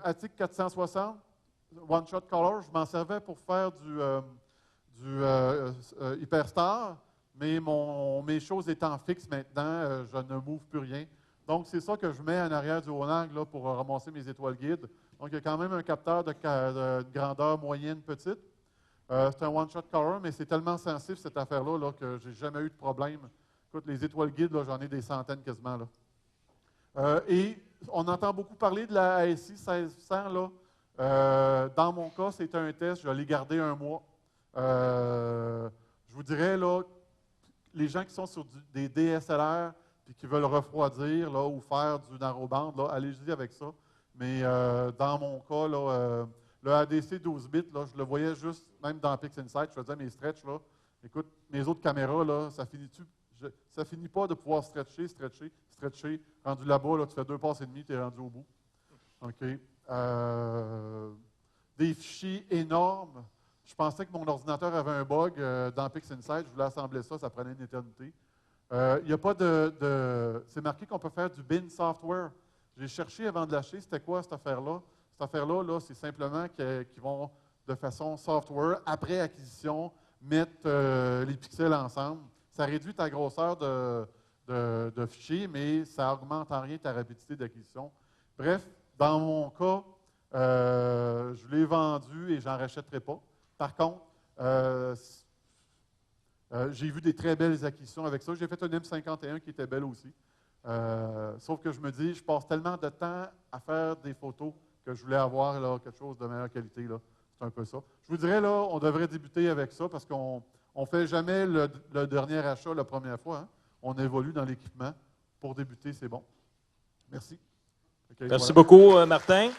Attic 460, One Shot Color, je m'en servais pour faire du Hyperstar, mais mes choses étant fixes maintenant, je ne m'ouvre plus rien. Donc, c'est ça que je mets en arrière du ONAG là, pour ramasser mes étoiles guides. Donc, il y a quand même un capteur de grandeur moyenne petite. C'est un one-shot color, mais c'est tellement sensible cette affaire-là là, que je n'ai jamais eu de problème. Écoute, les étoiles guides, j'en ai des centaines quasiment. Là. Et on entend beaucoup parler de la ASI 1600. Là. Dans mon cas, c'était un test, je l'ai gardé un mois. Je vous dirais, là, les gens qui sont sur des DSLR et qui veulent refroidir là, ou faire du narrowband, allez-y avec ça. Mais dans mon cas, là, le ADC 12 bits, là, je le voyais juste, même dans PixInsight, je faisais mes stretches. Là. Écoute, mes autres caméras, là, ça finit pas de pouvoir stretcher. Rendu là-bas, là, tu fais 2 passes et demie, tu es rendu au bout. OK. Des fichiers énormes. Je pensais que mon ordinateur avait un bug dans PixInsight. Je voulais assembler ça, ça prenait une éternité. Il n'y a pas c'est marqué qu'on peut faire du bin software. J'ai cherché avant de l'acheter, c'était quoi cette affaire-là? Cette affaire-là, là, c'est simplement qu'ils vont, de façon software, après acquisition, mettre les pixels ensemble. Ça réduit ta grosseur de fichier, mais ça augmente en rien ta rapidité d'acquisition. Bref, dans mon cas, je l'ai vendu et je n'en rachèterai pas. Par contre, j'ai vu des très belles acquisitions avec ça. J'ai fait un M51 qui était belle aussi. Sauf que je me dis, je passe tellement de temps à faire des photos que je voulais avoir là, quelque chose de meilleure qualité. C'est un peu ça. Je vous dirais, là, on devrait débuter avec ça parce qu'on ne fait jamais le dernier achat la première fois. Hein. On évolue dans l'équipement. Pour débuter, c'est bon. Merci. OK,
Merci
voilà.
beaucoup, Martin.